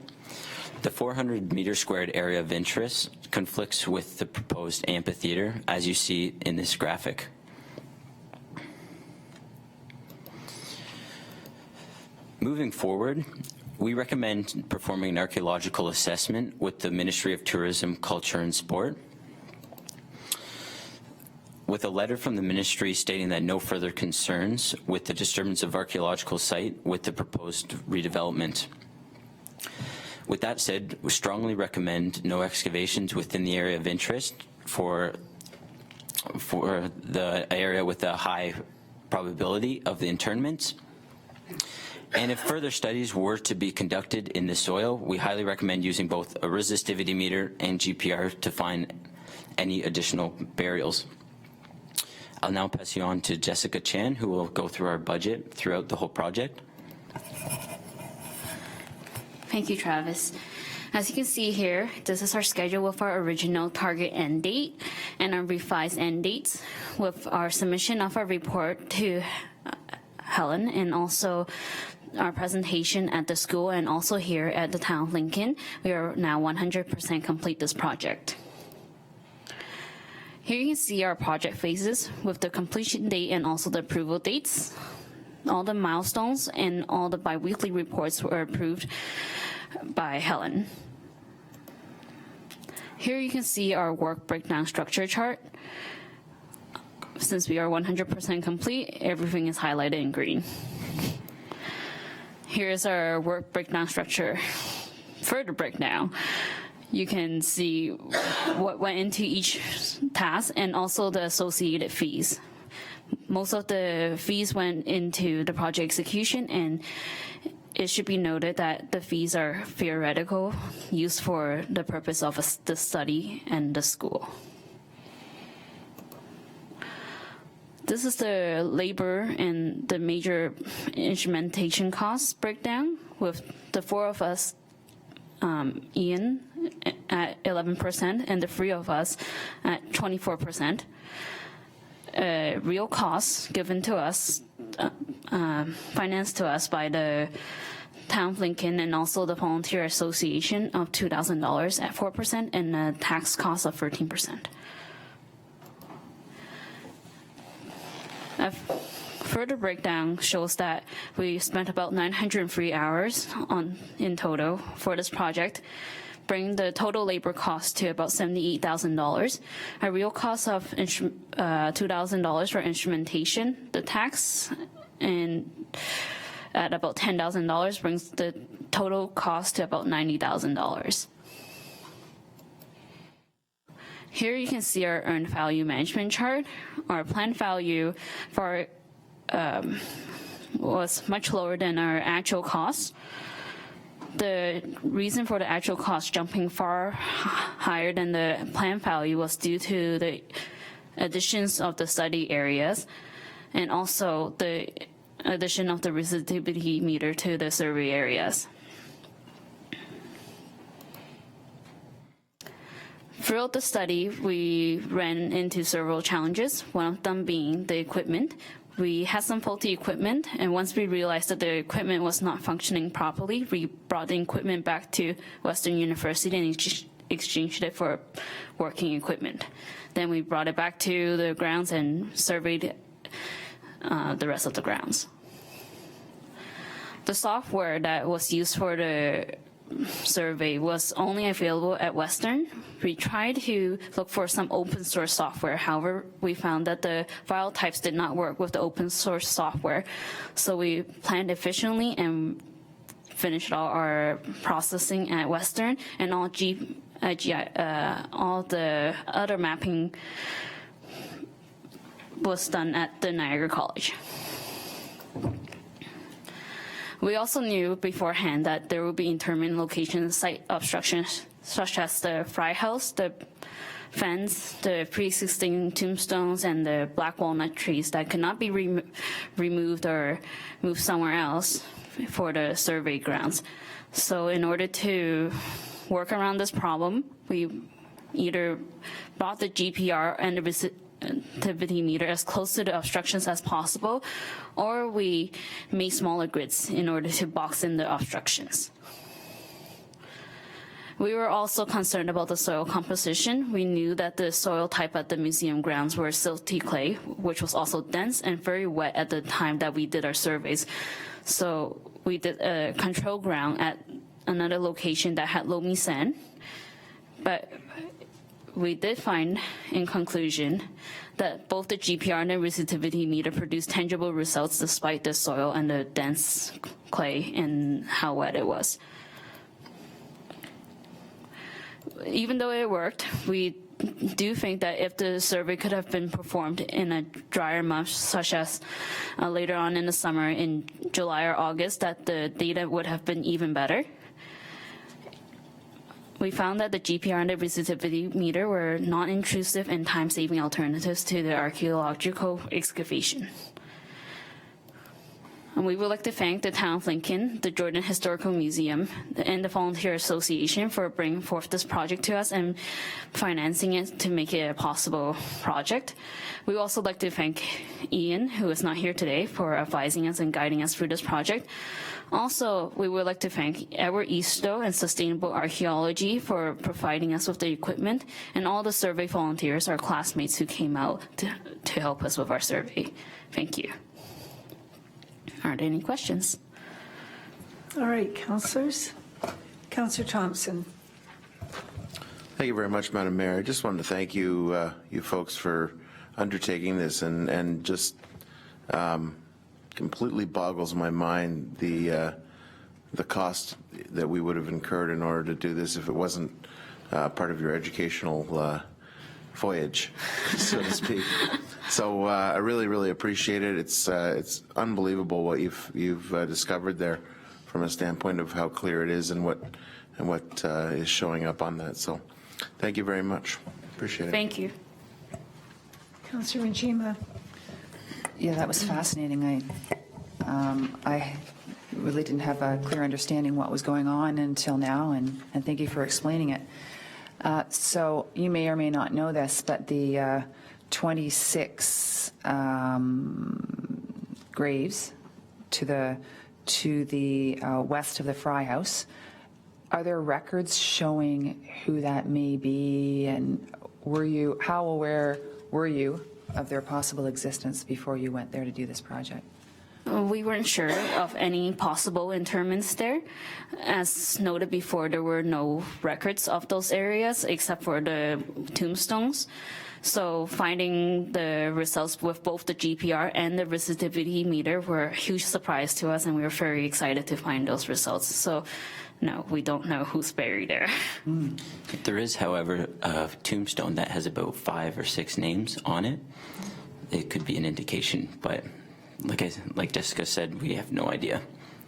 the 400 meter squared area of interest conflicts with the proposed amphitheater, as you see in this graphic. Moving forward, we recommend performing an archaeological assessment with the Ministry of Tourism, Culture and Sport, with a letter from the ministry stating that no further concerns with the disturbance of archaeological site with the proposed redevelopment. With that said, we strongly recommend no excavations within the area of interest for the area with a high probability of the internment. And if further studies were to be conducted in the soil, we highly recommend using both a resistivity meter and GPR to find any additional burials. I'll now pass you on to Jessica Chan, who will go through our budget throughout the whole project. Thank you, Travis. As you can see here, this is our schedule with our original target end date and our revised end dates with our submission of our report to Helen, and also our presentation at the school and also here at the town of Lincoln. We are now 100% complete this project. Here you can see our project phases with the completion date and also the approval dates. All the milestones and all the biweekly reports were approved by Helen. Here you can see our work breakdown structure chart. Since we are 100% complete, everything is highlighted in green. Here's our work breakdown structure, further breakdown. You can see what went into each task and also the associated fees. Most of the fees went into the project execution, and it should be noted that the fees are theoretical, used for the purpose of the study and the school. This is the labor and the major instrumentation costs breakdown, with the four of us, Ian at 11% and the three of us at 24%. Real costs given to us, financed to us by the Town of Lincoln and also the Volunteer Association of $2,000 at 4% and a tax cost of 13%. A further breakdown shows that we spent about 903 hours in total for this project, bringing the total labor cost to about $78,000. A real cost of $2,000 for instrumentation. The tax and at about $10,000 brings the total cost to about $90,000. Here you can see our earned value management chart. Our planned value for was much lower than our actual costs. The reason for the actual cost jumping far higher than the planned value was due to the additions of the study areas and also the addition of the resistivity meter to the survey areas. Throughout the study, we ran into several challenges, one of them being the equipment. We had some faulty equipment, and once we realized that the equipment was not functioning properly, we brought the equipment back to Western University and exchanged it for working equipment. Then we brought it back to the grounds and surveyed the rest of the grounds. The software that was used for the survey was only available at Western. We tried to look for some open source software. However, we found that the file types did not work with the open source software. So we planned efficiently and finished all our processing at Western, and all the other mapping was done at the Niagara College. We also knew beforehand that there would be intermittent location site obstructions, such as the fry house, the fence, the pre-existing tombstones, and the black walnut trees that could not be removed or moved somewhere else for the survey grounds. So in order to work around this problem, we either brought the GPR and the resistivity meter as close to the obstructions as possible, or we made smaller grids in order to box in the obstructions. We were also concerned about the soil composition. We knew that the soil type at the museum grounds were silty clay, which was also dense and very wet at the time that we did our surveys. So we did a control ground at another location that had loamy sand. But we did find, in conclusion, that both the GPR and the resistivity meter produced tangible results despite the soil and the dense clay and how wet it was. Even though it worked, we do think that if the survey could have been performed in a drier month, such as later on in the summer in July or August, that the data would have been even better. We found that the GPR and the resistivity meter were non-intrusive and time-saving alternatives to the archaeological excavation. And we would like to thank the Town of Lincoln, the Jordan Historical Museum, and the Volunteer Association for bringing forth this project to us and financing it to make it a possible project. We would also like to thank Ian, who is not here today, for advising us and guiding us through this project. Also, we would like to thank Edward Eastoe and Sustainable Archaeology for providing us with the equipment, and all the survey volunteers, our classmates who came out to help us with our survey. Thank you. Are there any questions? All right, councillors. Councillor Thompson. Thank you very much, Madam Mayor. I just wanted to thank you, you folks, for undertaking this, and just completely boggles my mind the cost that we would have incurred in order to do this if it wasn't part of your educational voyage, so to speak. So I really, really appreciate it. It's unbelievable what you've discovered there, from a standpoint of how clear it is and what is showing up on that. So thank you very much. Appreciate it. Thank you. Councillor Njima. Yeah, that was fascinating. I really didn't have a clear understanding what was going on until now, and thank you for explaining it. So you may or may not know this, but the 26 graves to the west of the Fry House, are there records showing who that may be, and how aware were you of their possible existence before you went there to do this project? We weren't sure of any possible interments there. As noted before, there were no records of those areas except for the tombstones. So finding the results with both the GPR and the resistivity meter were a huge surprise to us, and we were very excited to find those results. So no, we don't know who's buried there. There is, however, a tombstone that has about 5 or 6 names on it. It could be an indication, but like Jessica said, we have no idea.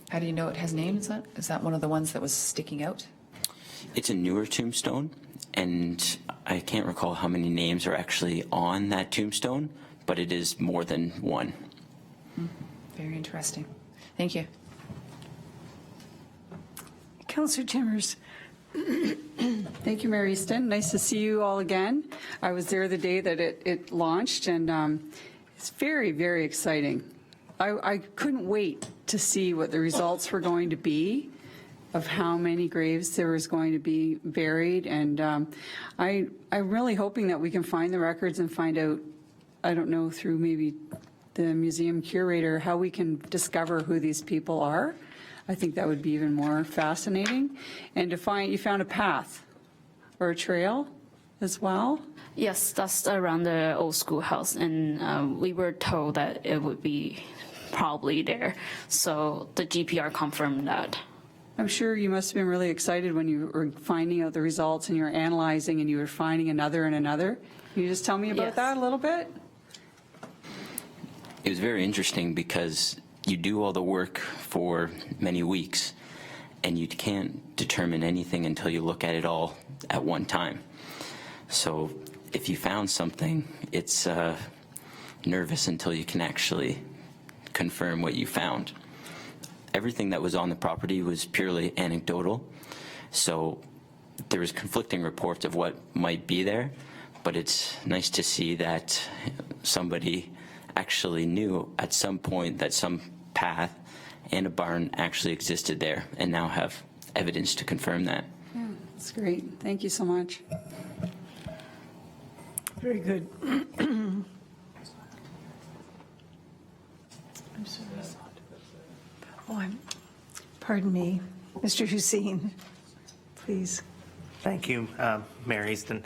How do you know it has names? Is that one of the ones that was sticking out? It's a newer tombstone, and I can't recall how many names are actually on that tombstone, but it is more than one. Very interesting. Thank you. Councillor Timmers. Thank you, Mayor Easton. Nice to see you all again. I was there the day that it launched, and it's very, very exciting. I couldn't wait to see what the results were going to be of how many graves there was going to be buried, and I'm really hoping that we can find the records and find out, I don't know, through maybe the museum curator, how we can discover who these people are. I think that would be even more fascinating. And to find, you found a path or a trail as well? Yes, that's around the old schoolhouse, and we were told that it would be probably there. So the GPR confirmed that. I'm sure you must have been really excited when you were finding out the results and you were analyzing and you were finding another and another. Can you just tell me about that a little bit? It was very interesting because you do all the work for many weeks and you can't determine anything until you look at it all at one time. So if you found something, it's nervous until you can actually confirm what you found. Everything that was on the property was purely anecdotal, so there was conflicting reports of what might be there, but it's nice to see that somebody actually knew at some point that some path and a barn actually existed there, and now have evidence to confirm that. Yeah, that's great. Thank you so much. Very good. Pardon me. Mr. Hussein, please. Thank you, Mayor Easton.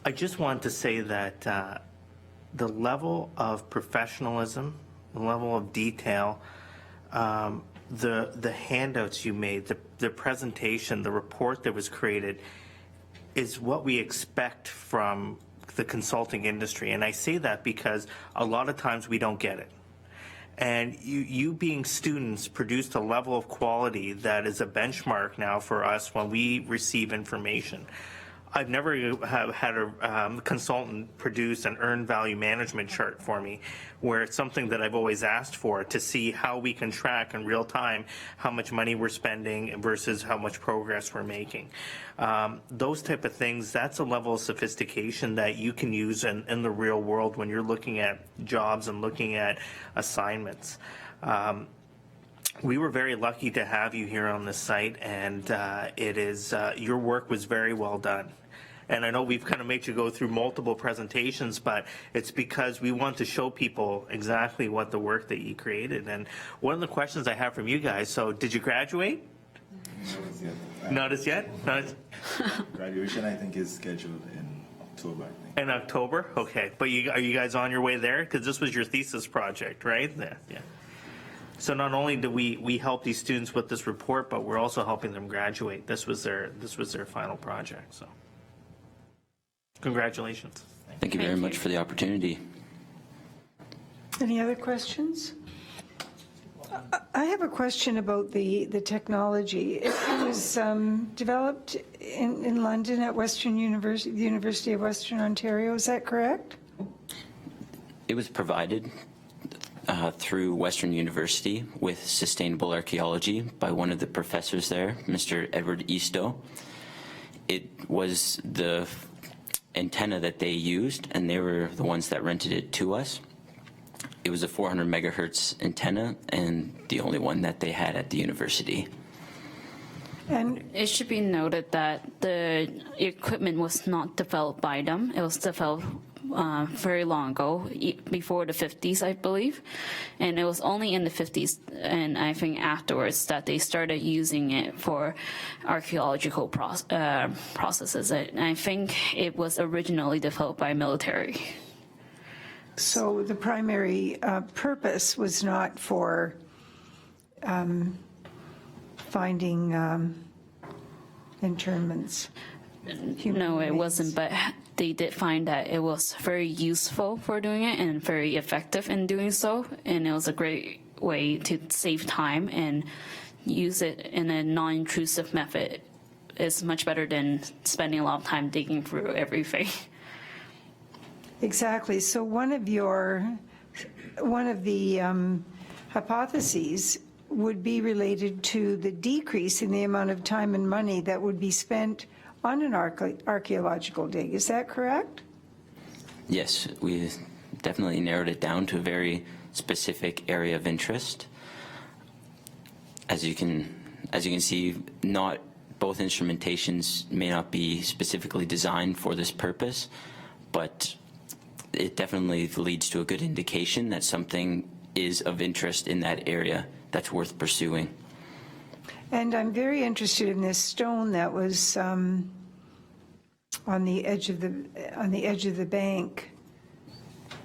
I just want to say that the level of professionalism, the level of detail, the handouts you made, the presentation, the report that was created is what we expect from the consulting industry. And I say that because a lot of times we don't get it. And you being students produced a level of quality that is a benchmark now for us when we receive information. I've never have had a consultant produce an earned value management chart for me, where it's something that I've always asked for, to see how we can track in real time how much money we're spending versus how much progress we're making. Those type of things, that's a level of sophistication that you can use in the real world when you're looking at jobs and looking at assignments. We were very lucky to have you here on this site, and your work was very well done. And I know we've kind of made you go through multiple presentations, but it's because we want to show people exactly what the work that you created. And one of the questions I have from you guys, so did you graduate? Not as yet? Graduation, I think, is scheduled in October, I think. In October? Okay. But are you guys on your way there? Because this was your thesis project, right? Yeah. So not only do we help these students with this report, but we're also helping them graduate. This was their final project. So congratulations. Thank you very much for the opportunity. Any other questions? I have a question about the technology. It was developed in London at Western University, the University of Western Ontario. Is that correct? It was provided through Western University with sustainable archaeology by one of the professors there, Mr. Edward Eastoe. It was the antenna that they used, and they were the ones that rented it to us. It was a 400 megahertz antenna, and the only one that they had at the university. And it should be noted that the equipment was not developed by them. It was developed very long ago, before the 50s, I believe. And it was only in the 50s, and I think afterwards, that they started using it for archaeological processes. I think it was originally developed by military. so the primary purpose was not for finding internments. No, it wasn't, but they did find that it was very useful for doing it and very effective in doing so, and it was a great way to save time and use it in a non-intrusive method. It's much better than spending a lot of time digging through everything. Exactly. So one of the hypotheses would be related to the decrease in the amount of time and money that would be spent on an archaeological dig. Is that correct? Yes, we definitely narrowed it down to a very specific area of interest. As you can see, not both instrumentations may not be specifically designed for this purpose, but it definitely leads to a good indication that something is of interest in that area that's worth pursuing. And I'm very interested in this stone that was on the edge of the bank.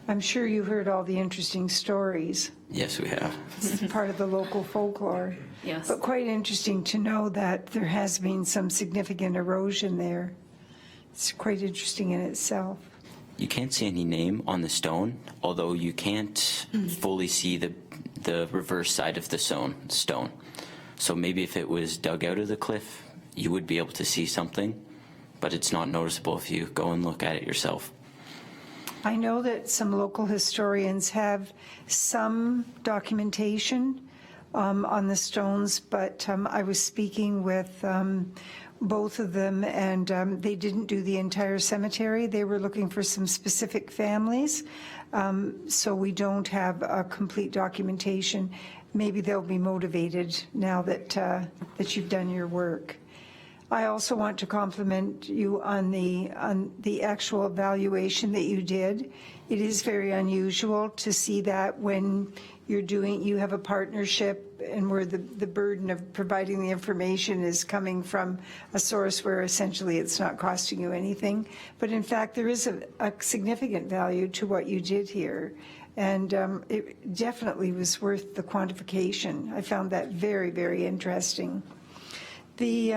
I'm sure you heard all the interesting stories. Yes, we have. It's part of the local folklore. Yes. But quite interesting to know that there has been some significant erosion there. It's quite interesting in itself. You can't see any name on the stone, although you can't fully see the reverse side of the stone. So maybe if it was dug out of the cliff, you would be able to see something, but it's not noticeable if you go and look at it yourself. I know that some local historians have some documentation on the stones, but I was speaking with both of them, and they didn't do the entire cemetery. They were looking for some specific families, so we don't have a complete documentation. Maybe they'll be motivated now that you've done your work. I also want to compliment you on the actual evaluation that you did. It is very unusual to see that when you have a partnership and where the burden of providing the information is coming from a source where essentially it's not costing you anything. But in fact, there is a significant value to what you did here. And it definitely was worth the quantification. I found that very, very interesting. The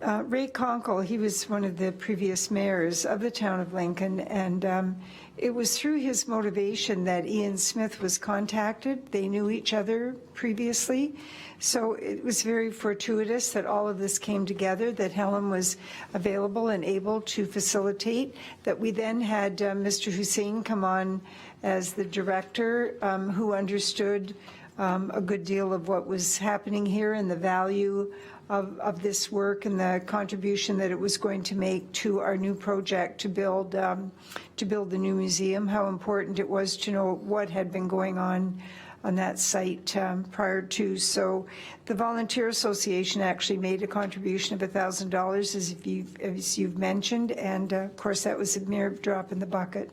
Ray Conkle, he was one of the previous mayors of the town of Lincoln, and it was through his motivation that Ian Smith was contacted. They knew each other previously, so it was very fortuitous that all of this came together, that Helen was available and able to facilitate, that we then had Mr. Hussein come on as the director, who understood a good deal of what was happening here and the value of this work and the contribution that it was going to make to our new project to build the new museum, how important it was to know what had been going on that site prior to. So the Volunteer Association actually made a contribution of $1,000, as you've mentioned, and of course that was a mere drop in the bucket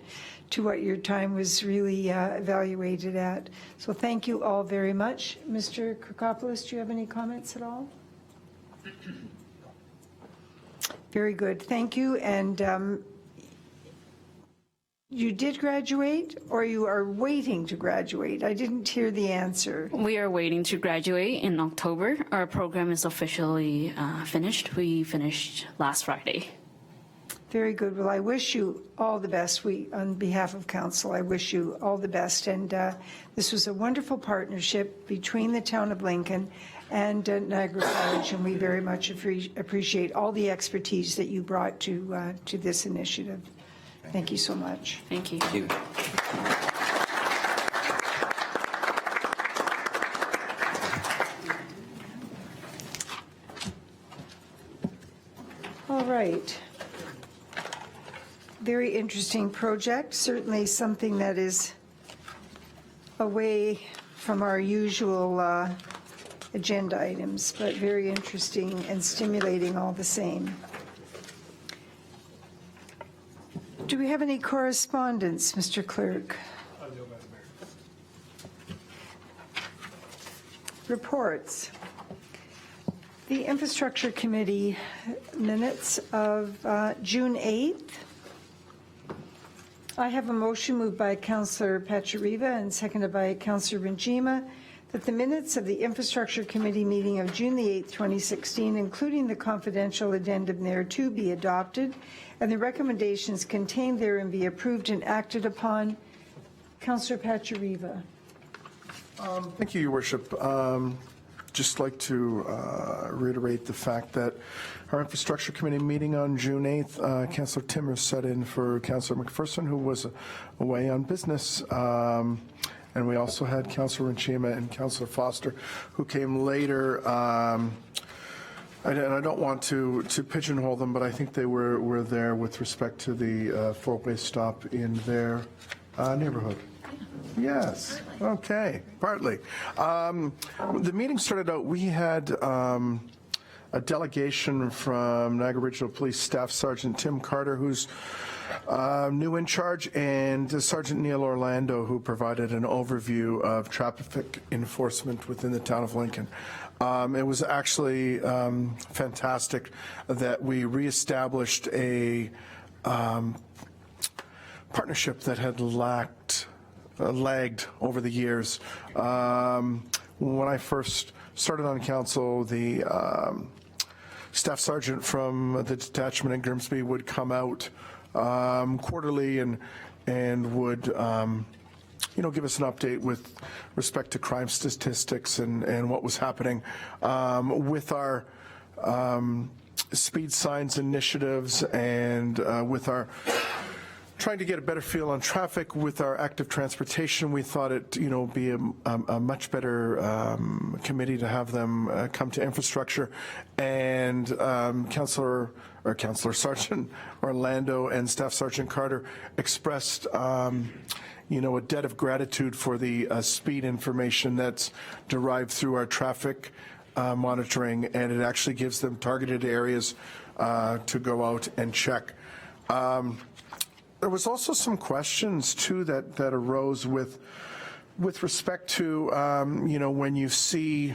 to what your time was really evaluated at. So thank you all very much. Mr. Kirkopoulos, do you have any comments at all? Very good, thank you. And you did graduate, or you are waiting to graduate? I didn't hear the answer. We are waiting to graduate in October. Our program is officially finished. We finished last Friday. Very good. Well, I wish you all the best. On behalf of council, I wish you all the best. And this was a wonderful partnership between the town of Lincoln and Niagara College, and we very much appreciate all the expertise that you brought to this initiative. Thank you so much. Thank you. Thank you. All right. Very interesting project, certainly something that is away from our usual agenda items, but very interesting and stimulating all the same. Do we have any correspondence, Mr. Clerk? Reports. The Infrastructure Committee minutes of June 8th. I have a motion moved by Councillor Pachariva and seconded by Councillor Renjima that the minutes of the Infrastructure Committee meeting of June the 8th, 2016, including the confidential addendum thereto, be adopted, and the recommendations contained therein be approved and acted upon. Councillor Pachariva. Thank you, Your Worship. Just like to reiterate the fact that our Infrastructure Committee meeting on June 8th, Councillor Timmers sat in for Councillor McPherson, who was away on business. And we also had Councillor Renchima and Councillor Foster, who came later. And I don't want to pigeonhole them, but I think they were there with respect to the four-way stop in their neighborhood. Yes, okay, partly. The meeting started out, we had a delegation from Niagara Regional Police Staff Sergeant Tim Carter, who's new in charge, and Sergeant Neil Orlando, who provided an overview of traffic enforcement within the town of Lincoln. It was actually fantastic that we reestablished a partnership that had lagged over the years. When I first started on council, the staff sergeant from the detachment in Grimsby would come out quarterly and would give us an update with respect to crime statistics and what was happening with our speed signs initiatives and with our trying to get a better feel on traffic with our active transportation. We thought it, be a much better committee to have them come to infrastructure. And Councillor Sergeant Orlando and Staff Sergeant Carter expressed a debt of gratitude for the speed information that's derived through our traffic monitoring, and it actually gives them targeted areas to go out and check. There was also some questions too that arose with respect to when you see,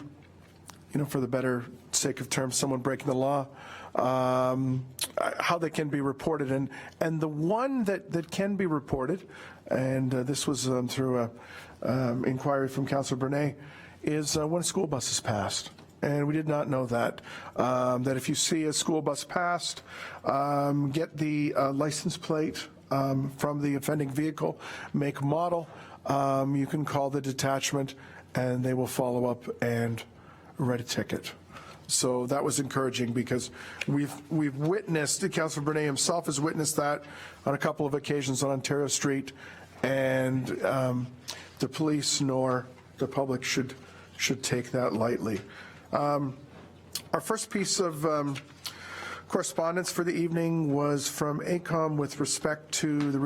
for the better sake of terms, someone breaking the law, how they can be reported, and the one that can be reported, and this was through a inquiry from Councillor Brunet, is when a school bus is passed. And we did not know that. That if you see a school bus passed, get the license plate from the offending vehicle, make, model. You can call the detachment, and they will follow up and write a ticket. So that was encouraging, because we've witnessed, Councillor Brunet himself has witnessed that on a couple of occasions on Ontario Street, and the police nor the public should take that lightly. Our first piece of correspondence for the evening was from AECOM with respect to the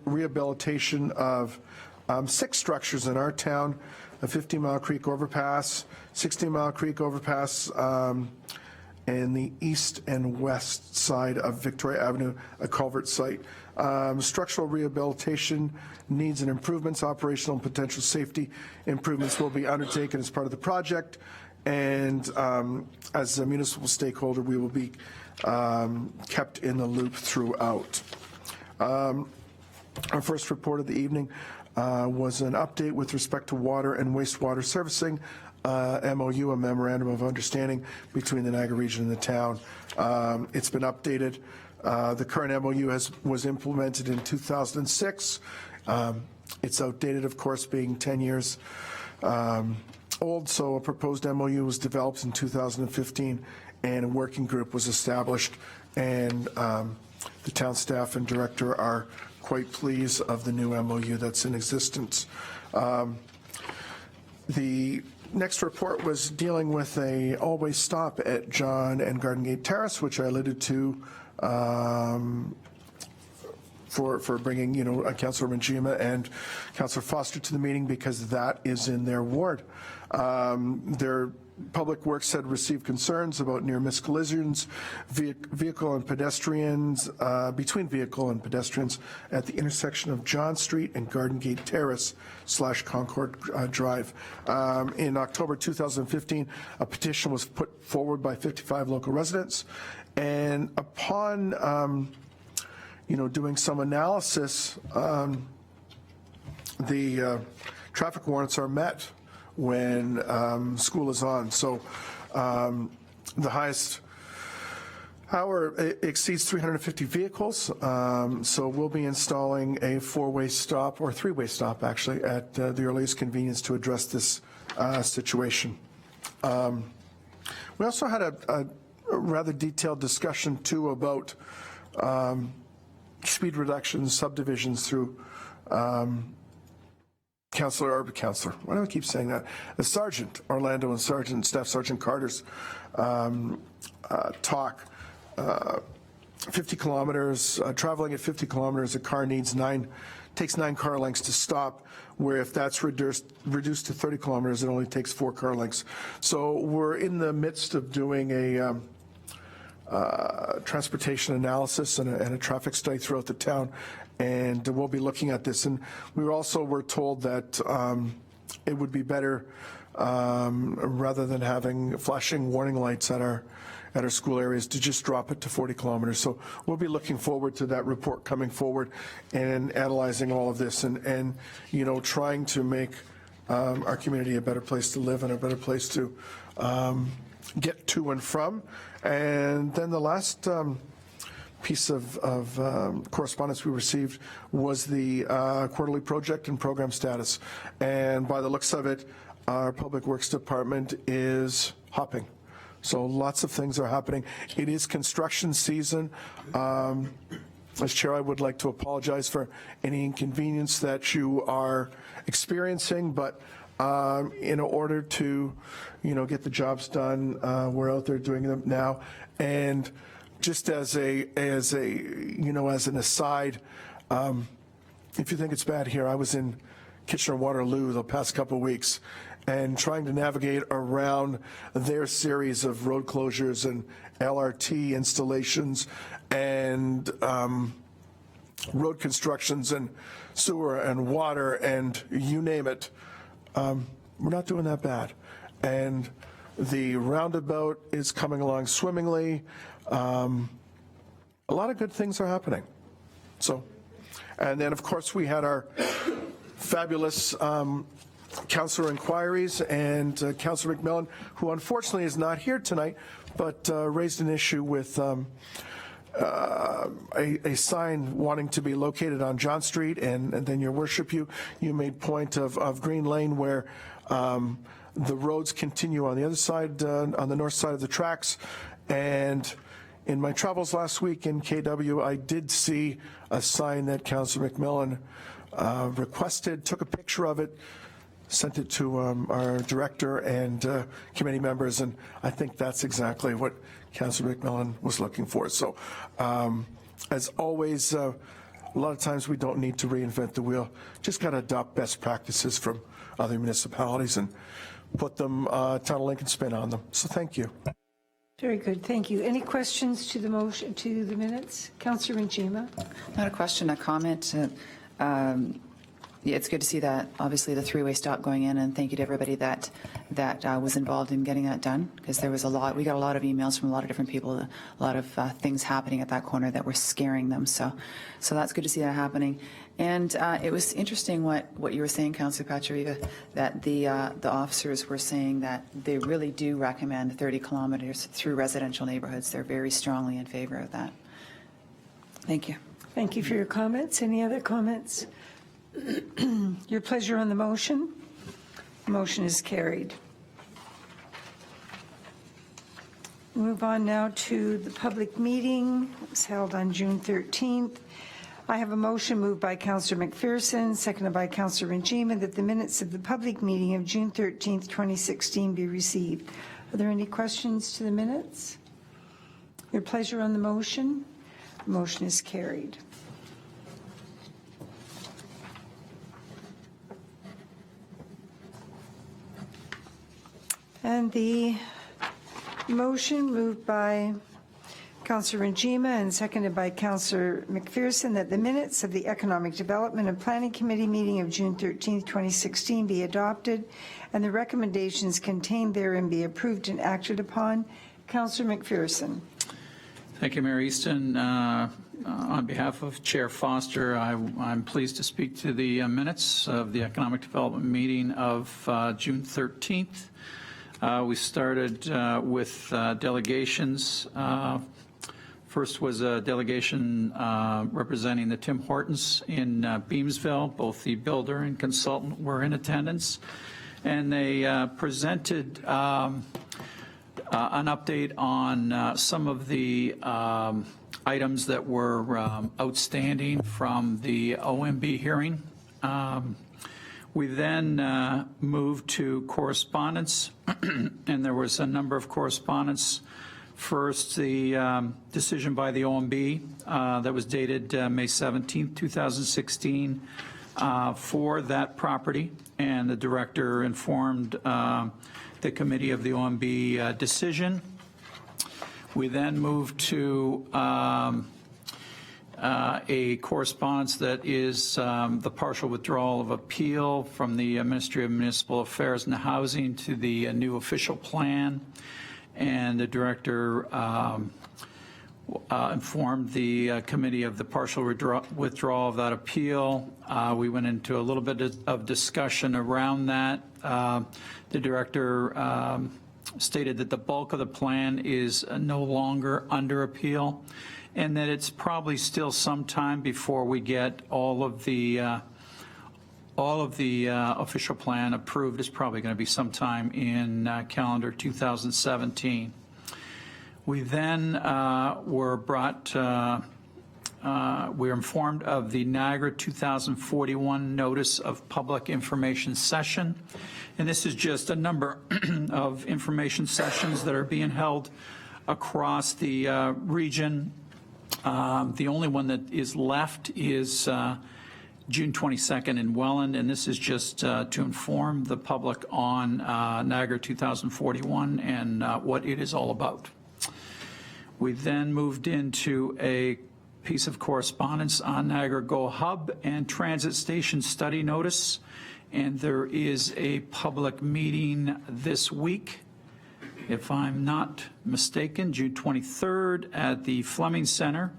rehabilitation of 6 structures in our town: a 50 Mile Creek overpass, 60 Mile Creek overpass, and the east and west side of Victoria Avenue, a culvert site. Structural rehabilitation needs and improvements, operational and potential safety improvements will be undertaken as part of the project. And as a municipal stakeholder, we will be kept in the loop throughout. Our first report of the evening was an update with respect to water and wastewater servicing, MOU, a memorandum of understanding between the Niagara region and the town. It's been updated. The current MOU was implemented in 2006. It's outdated, of course, being 10 years old, so a proposed MOU was developed in 2015, and a working group was established, and the town staff and director are quite pleased of the new MOU that's in existence. The next report was dealing with a always stop at John and Garden Gate Terrace, which I alluded to for bringing, Councillor Manjima and Councillor Foster to the meeting, because that is in their ward. Their Public Works had received concerns about near-miss collisions, vehicle and pedestrians, between vehicle and pedestrians at the intersection of John Street and Garden Gate Terrace / Concord Drive. In October 2015, a petition was put forward by 55 local residents, and upon doing some analysis, the traffic warrants are met when school is on. So the highest hour exceeds 350 vehicles. So we'll be installing a 4-way stop, or 3-way stop actually, at the earliest convenience to address this situation. We also had a rather detailed discussion too about speed reduction subdivisions through why do I keep saying that? The Sergeant Orlando and Staff Sergeant Carter's talk. 50 kilometers, traveling at 50 kilometers, a car takes 9 car lengths to stop, where if that's reduced to 30 kilometers, it only takes 4 car lengths. So we're in the midst of doing a transportation analysis and a traffic study throughout the town, and we'll be looking at this. And we were told that it would be better, rather than having flashing warning lights at our school areas, to just drop it to 40 kilometers. So we'll be looking forward to that report coming forward and analyzing all of this, and trying to make our community a better place to live and a better place to get to and from. And then the last piece of correspondence we received was the quarterly project and program status. And by the looks of it, our Public Works Department is hopping. So lots of things are happening. It is construction season. As chair, I would like to apologize for any inconvenience that you are experiencing, but in order to, get the jobs done, we're out there doing them now. And just as an aside, if you think it's bad here, I was in Kitchener-Waterloo the past couple of weeks and trying to navigate around their series of road closures and LRT installations and road constructions and sewer and water and you name it. We're not doing that bad. And the roundabout is coming along swimmingly. A lot of good things are happening. So, and then of course we had our fabulous councillor inquiries, and Councillor McMillan, who unfortunately is not here tonight, but raised an issue with a sign wanting to be located on John Street, and then, Your Worship, you made point of Green Lane, where the roads continue on the other side, on the north side of the tracks. And in my travels last week in KW, I did see a sign that Councillor McMillan requested, took a picture of it, sent it to our director and committee members, and I think that's exactly what Councillor McMillan was looking for. So, as always, a lot of times we don't need to reinvent the wheel. Just got to adopt best practices from other municipalities and put them, Town of Lincoln spin on them. So thank you. Very good, thank you. Any questions to the motion, to the minutes? Councillor Njima. Not a question, a comment. Yeah, it's good to see that, obviously, the three-way stop going in, and thank you to everybody that was involved in getting that done, because there was we got a lot of emails from a lot of different people, a lot of things happening at that corner that were scaring them. So that's good to see that happening. And it was interesting what you were saying, Councillor Pachariva, that the officers were saying that they really do recommend 30 kilometers through residential neighborhoods. They're very strongly in favor of that. Thank you. Thank you for your comments. Any other comments? Your pleasure on the motion? The motion is carried. Move on now to the public meeting. It was held on June 13th. I have a motion moved by Councillor McPherson, seconded by Councillor Njima, that the minutes of the public meeting of June 13th, 2016 be received. Are there any questions to the minutes? Your pleasure on the motion? The motion is carried. And the motion moved by Councillor Njima and seconded by Councillor McPherson that the minutes of the Economic Development and Planning Committee meeting of June 13, 2016 be adopted and the recommendations contained therein be approved and acted upon. Councillor McPherson. Thank you, Mayor Easton. On behalf of Chair Foster, I'm pleased to speak to the minutes of the Economic Development meeting of June 13th. We started with delegations. First was a delegation representing the Tim Hortons in Beamsville. Both the builder and consultant were in attendance, and they presented an update on some of the items that were outstanding from the OMB hearing. We then moved to correspondence, and there was a number of correspondence. First, the decision by the OMB that was dated May 17, 2016 for that property, and the director informed the committee of the OMB decision. We then moved to a correspondence that is the partial withdrawal of appeal from the Ministry of Municipal Affairs and Housing to the new official plan, and the director informed the committee of the partial withdrawal of that appeal. We went into a little bit of discussion around that. The director stated that the bulk of the plan is no longer under appeal, and that it's probably still some time before we get all of the official plan approved. Is probably going to be sometime in calendar 2017. We then were brought we're informed of the Niagara 2041 Notice of Public Information Session. And this is just a number of information sessions that are being held across the region. The only one that is left is June 22nd in Welland, and this is just to inform the public on Niagara 2041 and what it is all about. We then moved into a piece of correspondence on Niagara Go Hub and Transit Station Study Notice, and there is a public meeting this week, if I'm not mistaken, June 23rd at the Fleming Center,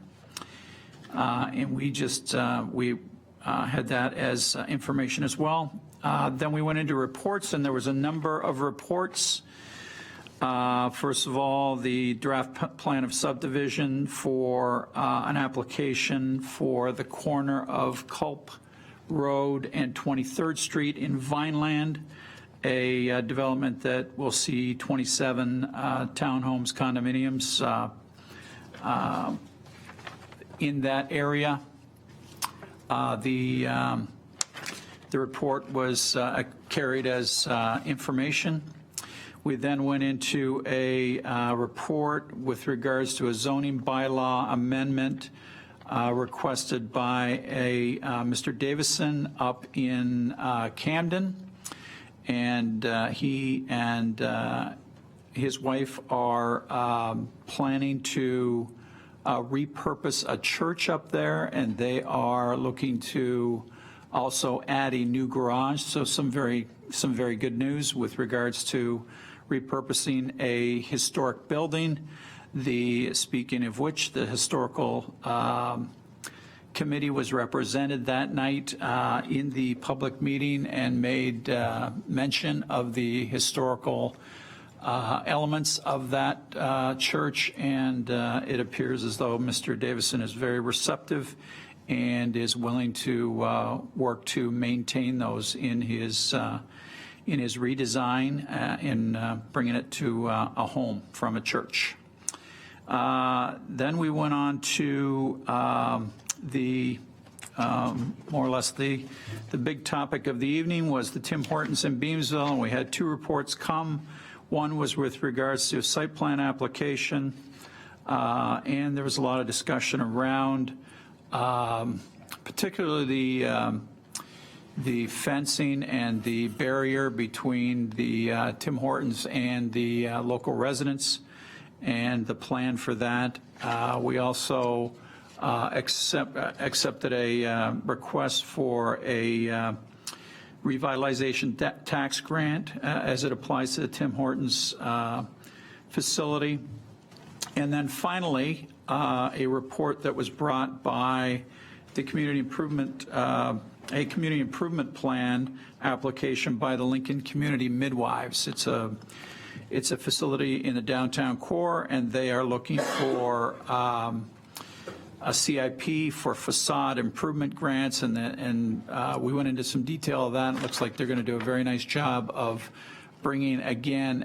and we just had that as information as well. Then we went into reports, and there was a number of reports. First of all, the draft plan of subdivision for an application for the corner of Culp Road and 23rd Street in Vineland, a development that will see 27 townhomes, condominiums in that area. The report was carried as information. We then went into a report with regards to a zoning bylaw amendment requested by a Mr. Davison up in Camden, and he and his wife are planning to repurpose a church up there, and they are looking to also add a new garage. So some very good news with regards to repurposing a historic building. Speaking of which, the historical committee was represented that night in the public meeting and made mention of the historical elements of that church, and it appears as though Mr. Davison is very receptive and is willing to work to maintain those in his redesign in bringing it to a home from a church. Then we went on to more or less the big topic of the evening was the Tim Hortons in Beamsville, and we had two reports come. One was with regards to a site plan application, and there was a lot of discussion around particularly the fencing and the barrier between the Tim Hortons and the local residents and the plan for that. We also accepted a request for a revitalization tax grant as it applies to the Tim Hortons facility. And then finally, a report that was brought by the community improvement, a community improvement plan application by the Lincoln Community Midwives. It's a facility in the downtown core, and they are looking for a CIP for facade improvement grants, and we went into some detail of that. It looks like they're going to do a very nice job of bringing, again,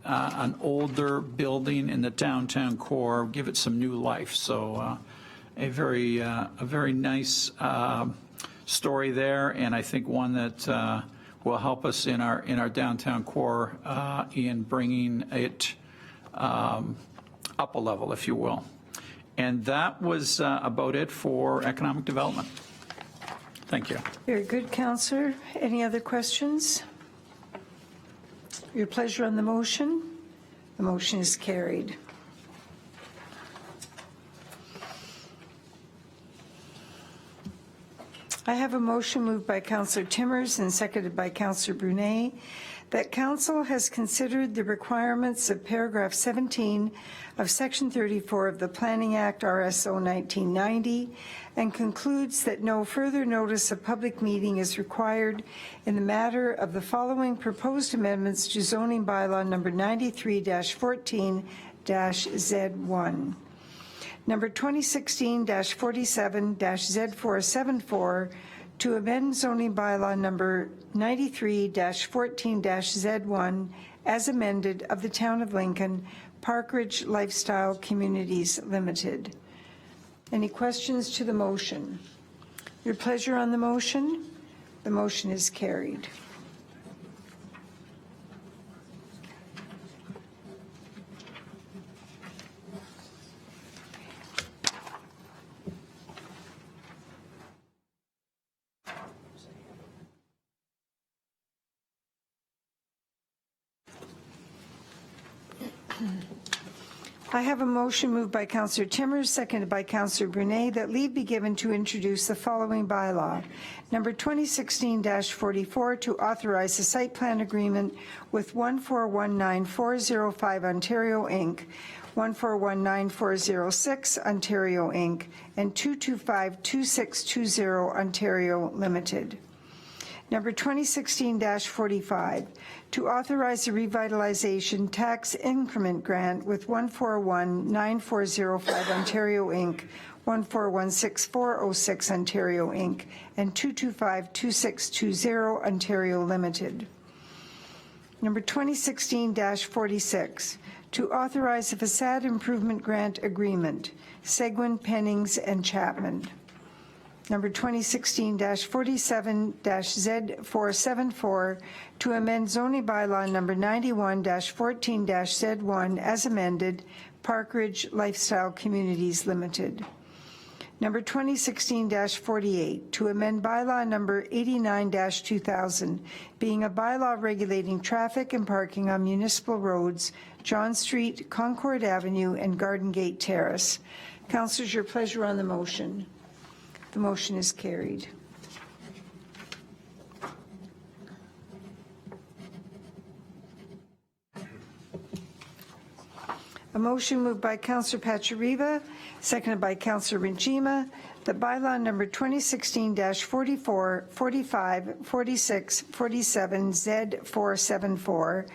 an older building in the downtown core, give it some new life. So a very nice story there, and I think one that will help us in our downtown core in bringing it up a level, if you will. And that was about it for economic development. Thank you. Very good, Councillor. Any other questions? Your pleasure on the motion? The motion is carried. I have a motion moved by Councillor Timmers and seconded by Councillor Brunet that Council has considered the requirements of paragraph 17 of Section 34 of the Planning Act, RSO 1990, and concludes that no further notice of public meeting is required in the matter of the following proposed amendments to zoning bylaw number 93-14-Z1. Number 2016-47-Z474 to amend zoning bylaw number 93-14-Z1 as amended of the Town of Lincoln, Park Ridge Lifestyle Communities Limited. Any questions to the motion? Your pleasure on the motion? The motion is carried. I have a motion moved by Councillor Timmers, seconded by Councillor Brunet, that leave be given to introduce the following bylaw. Number 2016-44, to authorize a site plan agreement with 1419405 Ontario Inc., 1419406 Ontario Inc., and 2252620 Ontario Limited. Number 2016-45, to authorize a revitalization tax increment grant with 1419405 Ontario Inc., 1416406 Ontario Inc., and 2252620 Ontario Limited. Number 2016-46, to authorize a facade improvement grant agreement, Seguin, Pennings, and Chapman. Number 2016-47-Z474, to amend zoning bylaw number 91-14-Z1 as amended, Park Ridge Lifestyle Communities Limited. Number 2016-48, to amend bylaw number 89-2000, being a bylaw regulating traffic and parking on municipal roads, John Street, Concord Avenue, and Garden Gate Terrace. Councillors, your pleasure on the motion. The motion is carried. A motion moved by Councillor Pachariva, seconded by Councillor Rinchima, that bylaw number 2016-44, 45, 46, 47, Z474,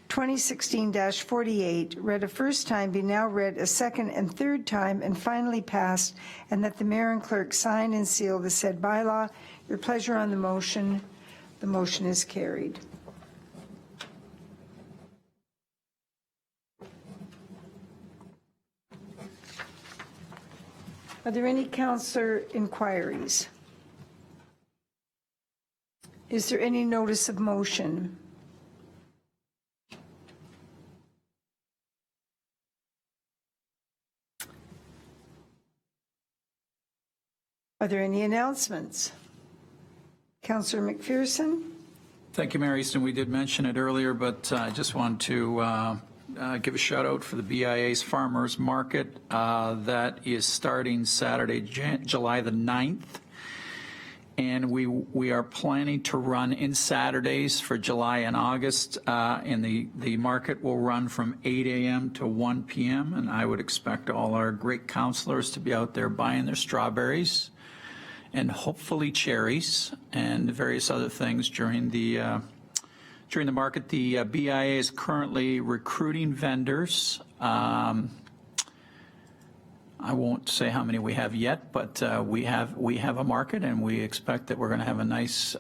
2016-48, read a first time, be now read a second and third time, and finally passed, and that the mayor and clerk sign and seal the said bylaw. Your pleasure on the motion. The motion is carried. Are there any councillor inquiries? Is there any notice of motion? Are there any announcements? Councillor McPherson? Thank you, Mayor Easton. We did mention it earlier, but I just want to give a shout out for the BIA's Farmers Market that is starting Saturday, July the 9th. And we are planning to run in Saturdays for July and August, and the market will run from 8 a.m. to 1 p.m. And I would expect all our great councilors to be out there buying their strawberries and hopefully cherries and various other things during the market. The BIA is currently recruiting vendors. I won't say how many we have yet, but we have a market, and we expect that we're going to have a nice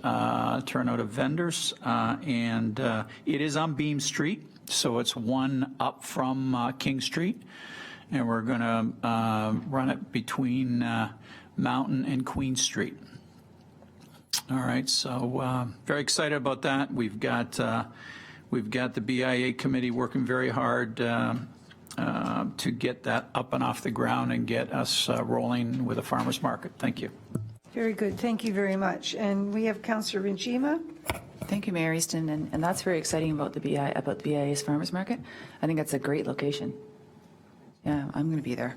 turnout of vendors. And it is on Beam Street, so it's one up from King Street, and we're going to run it between Mountain and Queen Street. All right, so very excited about that. We've got the BIA committee working very hard to get that up and off the ground and get us rolling with a farmers market. Thank you. Very good. Thank you very much. And we have Councillor Rinchima. Thank you, Mayor Easton, and that's very exciting about the BIA's Farmers Market. I think that's a great location. Yeah, I'm going to be there.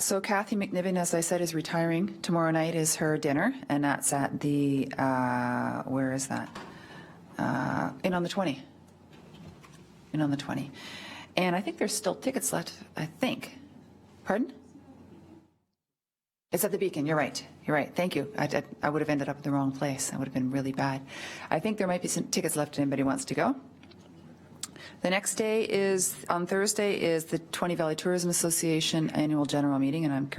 So Kathy McNiven, as I said, is retiring. Tomorrow night is her dinner, and that's at the, where is that? In on the 20. In on the 20. And I think there's still tickets left, I think. Pardon? It's at the Beacon. You're right. You're right. Thank you. I would have ended up in the wrong place. That would have been really bad. I think there might be some tickets left if anybody wants to go. The next day is, on Thursday, is the 20 Valley Tourism Association Annual General Meeting, and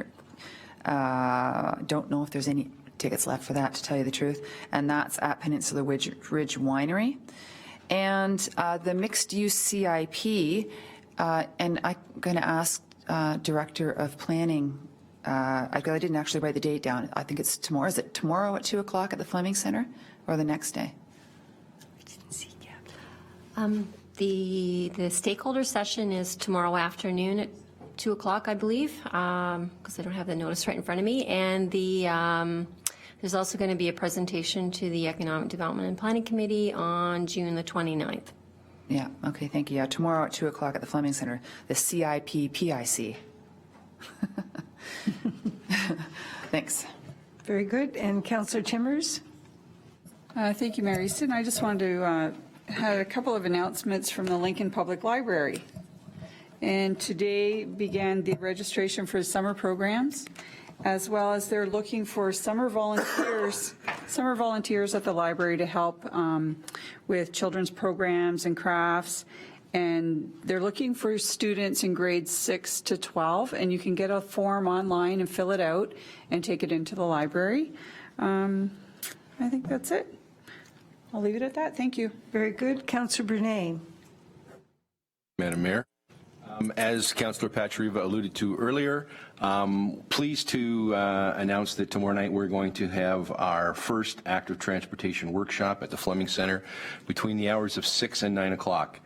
I don't know if there's any tickets left for that, to tell you the truth, and that's at Peninsula Ridge Winery. And the mixed-use CIP, and I'm going to ask Director of Planning. I didn't actually write the date down. I think it's tomorrow. Is it tomorrow at 2 o'clock at the Fleming Center or the next day? The stakeholder session is tomorrow afternoon at 2 o'clock, I believe, because I don't have the notice right in front of me. And there's also going to be a presentation to the Economic Development and Planning Committee on June the 29th. Yeah, okay, thank you. Yeah, tomorrow at 2 o'clock at the Fleming Center, the CIP-PIC. Thanks. Very good. And Councillor Timmers? Thank you, Mayor Easton. I just wanted to had a couple of announcements from the Lincoln Public Library. And today began the registration for summer programs, as well as they're looking for summer volunteers at the library to help with children's programs and crafts. And they're looking for students in grades 6 to 12, and you can get a form online and fill it out and take it into the library. I think that's it. I'll leave it at that. Thank you. Very good. Councillor Brunet. Madam Mayor. As Councillor Pachariva alluded to earlier, pleased to announce that tomorrow night we're going to have our first active transportation workshop at the Fleming Center between the hours of 6 and 9 o'clock.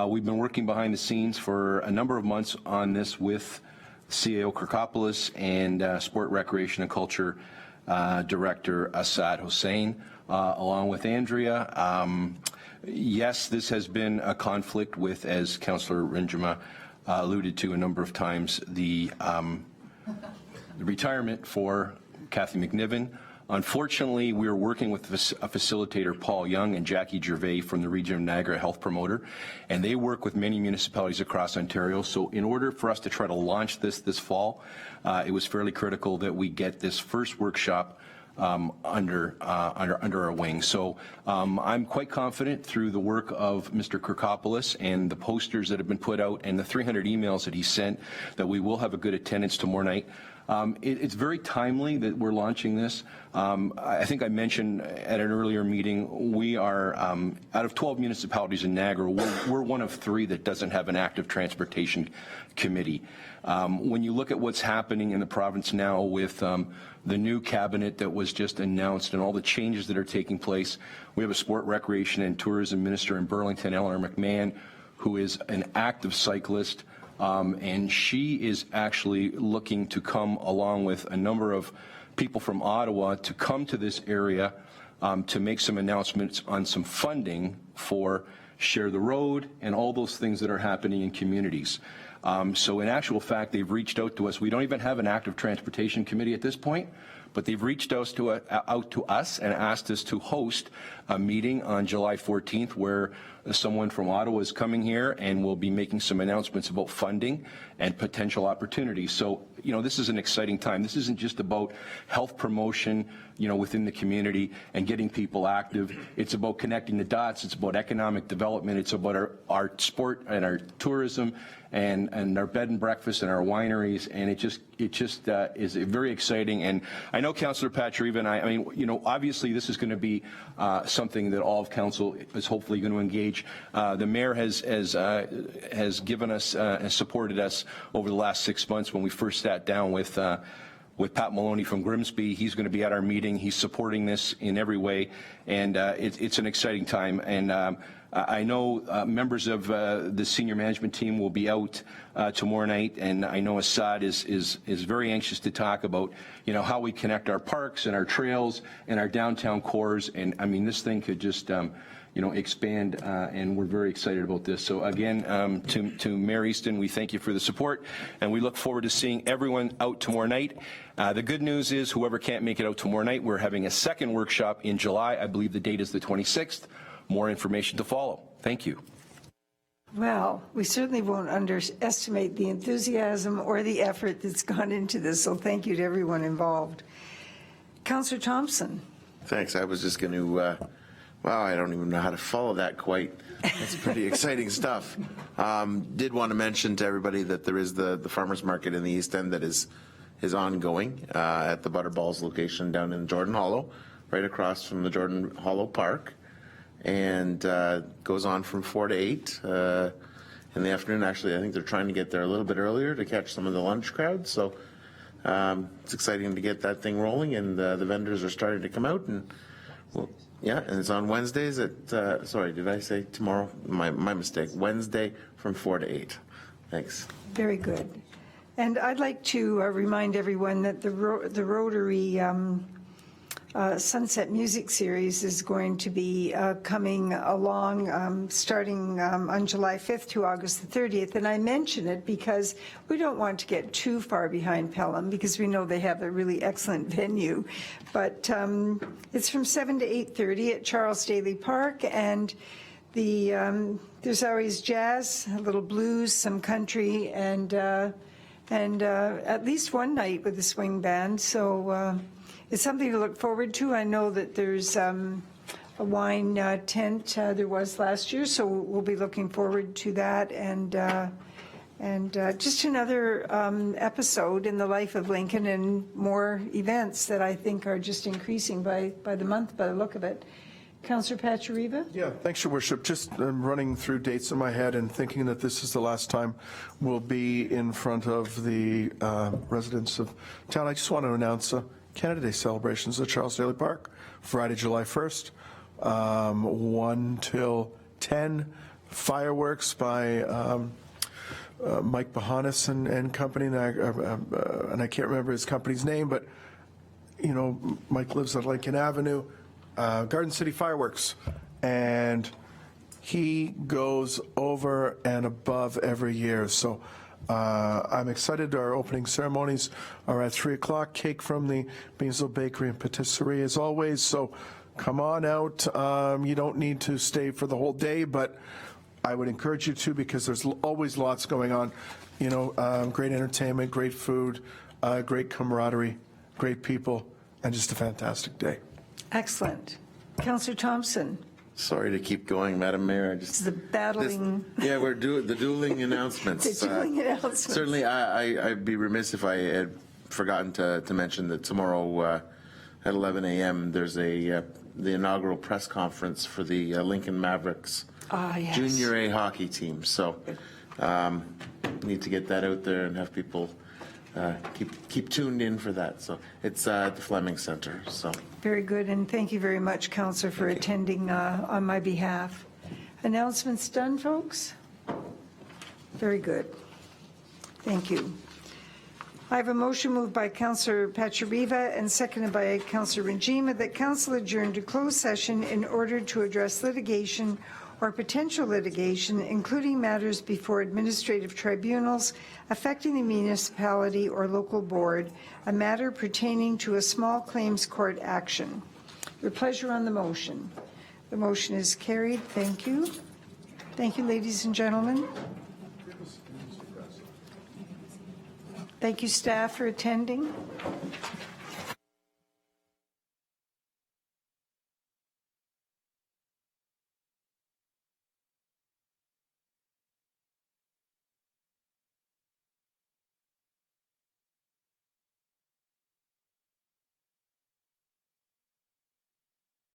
We've been working behind the scenes for a number of months on this with CAO Kirkopoulos and Sport, Recreation and Culture Director Assad Hussein, along with Andrea. Yes, this has been a conflict with, as Councillor Rinjima alluded to a number of times, the retirement for Kathy McNiven. Unfortunately, we are working with a facilitator, Paul Young, and Jackie Gervais from the Region of Niagara Health Promoter, and they work with many municipalities across Ontario. So in order for us to try to launch this fall, it was fairly critical that we get this first workshop under our wing. So I'm quite confident through the work of Mr. Kirkopoulos and the posters that have been put out and the 300 emails that he sent that we will have a good attendance tomorrow night. It's very timely that we're launching this. I think I mentioned at an earlier meeting, we are, out of 12 municipalities in Niagara, we're one of 3 that doesn't have an active transportation committee. When you look at what's happening in the province now with the new cabinet that was just announced and all the changes that are taking place, we have a sport, recreation, and tourism minister in Burlington, Eleanor McMahon, who is an active cyclist. And she is actually looking to come along with a number of people from Ottawa to come to this area to make some announcements on some funding for Share the Road and all those things that are happening in communities. So in actual fact, they've reached out to us. We don't even have an active transportation committee at this point, but they've reached out to us and asked us to host a meeting on July 14th where someone from Ottawa is coming here and will be making some announcements about funding and potential opportunities. So, you know, this is an exciting time. This isn't just about health promotion, you know, within the community and getting people active. It's about connecting the dots. It's about economic development. It's about our sport and our tourism and our bed and breakfast and our wineries, and it just is very exciting. And I know Councillor Pachariva and I mean, you know, obviously this is going to be something that all of council is hopefully going to engage. The mayor has given us and supported us over the last 6 months when we first sat down with Pat Maloney from Grimsby. He's going to be at our meeting. He's supporting this in every way, and it's an exciting time. And I know members of the senior management team will be out tomorrow night, and I know Assad is very anxious to talk about, you know, how we connect our parks and our trails and our downtown cores. And I mean, this thing could just you know, expand, and we're very excited about this. So again, to Mayor Easton, we thank you for the support, and we look forward to seeing everyone out tomorrow night. The good news is, whoever can't make it out tomorrow night, we're having a second workshop in July. I believe the date is the 26th. More information to follow. Thank you. Well, we certainly won't underestimate the enthusiasm or the effort that's gone into this, so thank you to everyone involved. Councillor Thompson. Thanks. I was just going to, well, I don't even know how to follow that quite. It's pretty exciting stuff. Did want to mention to everybody that there is the farmers market in the East End that is ongoing at the Butterballs location down in Jordan Hollow, right across from the Jordan Hollow Park, and goes on from 4 to 8. in the afternoon. Actually, I think they're trying to get there a little bit earlier to catch some of the lunch crowd. So it's exciting to get that thing rolling, and the vendors are starting to come out. And well, yeah, and it's on Wednesdays at, sorry, did I say tomorrow? My mistake. Wednesday from 4 to 8. Thanks. Very good. And I'd like to remind everyone that the Rotary Sunset Music Series is going to be coming along starting on July 5th to August the 30th. And I mention it because we don't want to get too far behind Pelham, because we know they have a really excellent venue. But it's from 7 to 8:30 at Charles Daly Park, and there's always jazz, a little blues, some country, and at least one night with the swing band. So it's something to look forward to. I know that there's a wine tent there was last year, so we'll be looking forward to that. And just another episode in the life of Lincoln, and more events that I think are just increasing by the month, by the look of it. Councillor Pachariva? Yeah, thanks, Your Worship. Just running through dates in my head and thinking that this is the last time we'll be in front of the residents of town. I just want to announce Canada Day celebrations at Charles Daly Park, Friday, July 1st, 1 till 10. Fireworks by Mike Bahanis and company, and I can't remember his company's name, but you know, Mike lives on Lincoln Avenue. Garden City Fireworks, and he goes over and above every year. So I'm excited. Our opening ceremonies are at 3 o'clock. Cake from the Beansville Bakery and Patisserie as always. So come on out. You don't need to stay for the whole day, but I would encourage you to, because there's always lots going on. You know, great entertainment, great food, great camaraderie, great people, and just a fantastic day. Excellent. Councillor Thompson? Sorry to keep going, Madam Mayor. It's the battling. Yeah, we're doing the dueling announcements. The dueling announcements. Certainly, I'd be remiss if I had forgotten to mention that tomorrow at 11 a.m. there's the inaugural press conference for the Lincoln Mavericks Yes. Junior A hockey team. So need to get that out there and have people keep tuned in for that. So it's at the Fleming Center. So Very good, and thank you very much, Councillor, for attending on my behalf. Announcements done, folks? Very good. Thank you. I have a motion moved by Councillor Pachariva and seconded by Councillor Rajima that Council adjourn to closed session in order to address litigation or potential litigation, including matters before administrative tribunals affecting the municipality or local board, a matter pertaining to a small claims court action. Your pleasure on the motion. The motion is carried. Thank you. Thank you, ladies and gentlemen. Thank you, staff, for attending.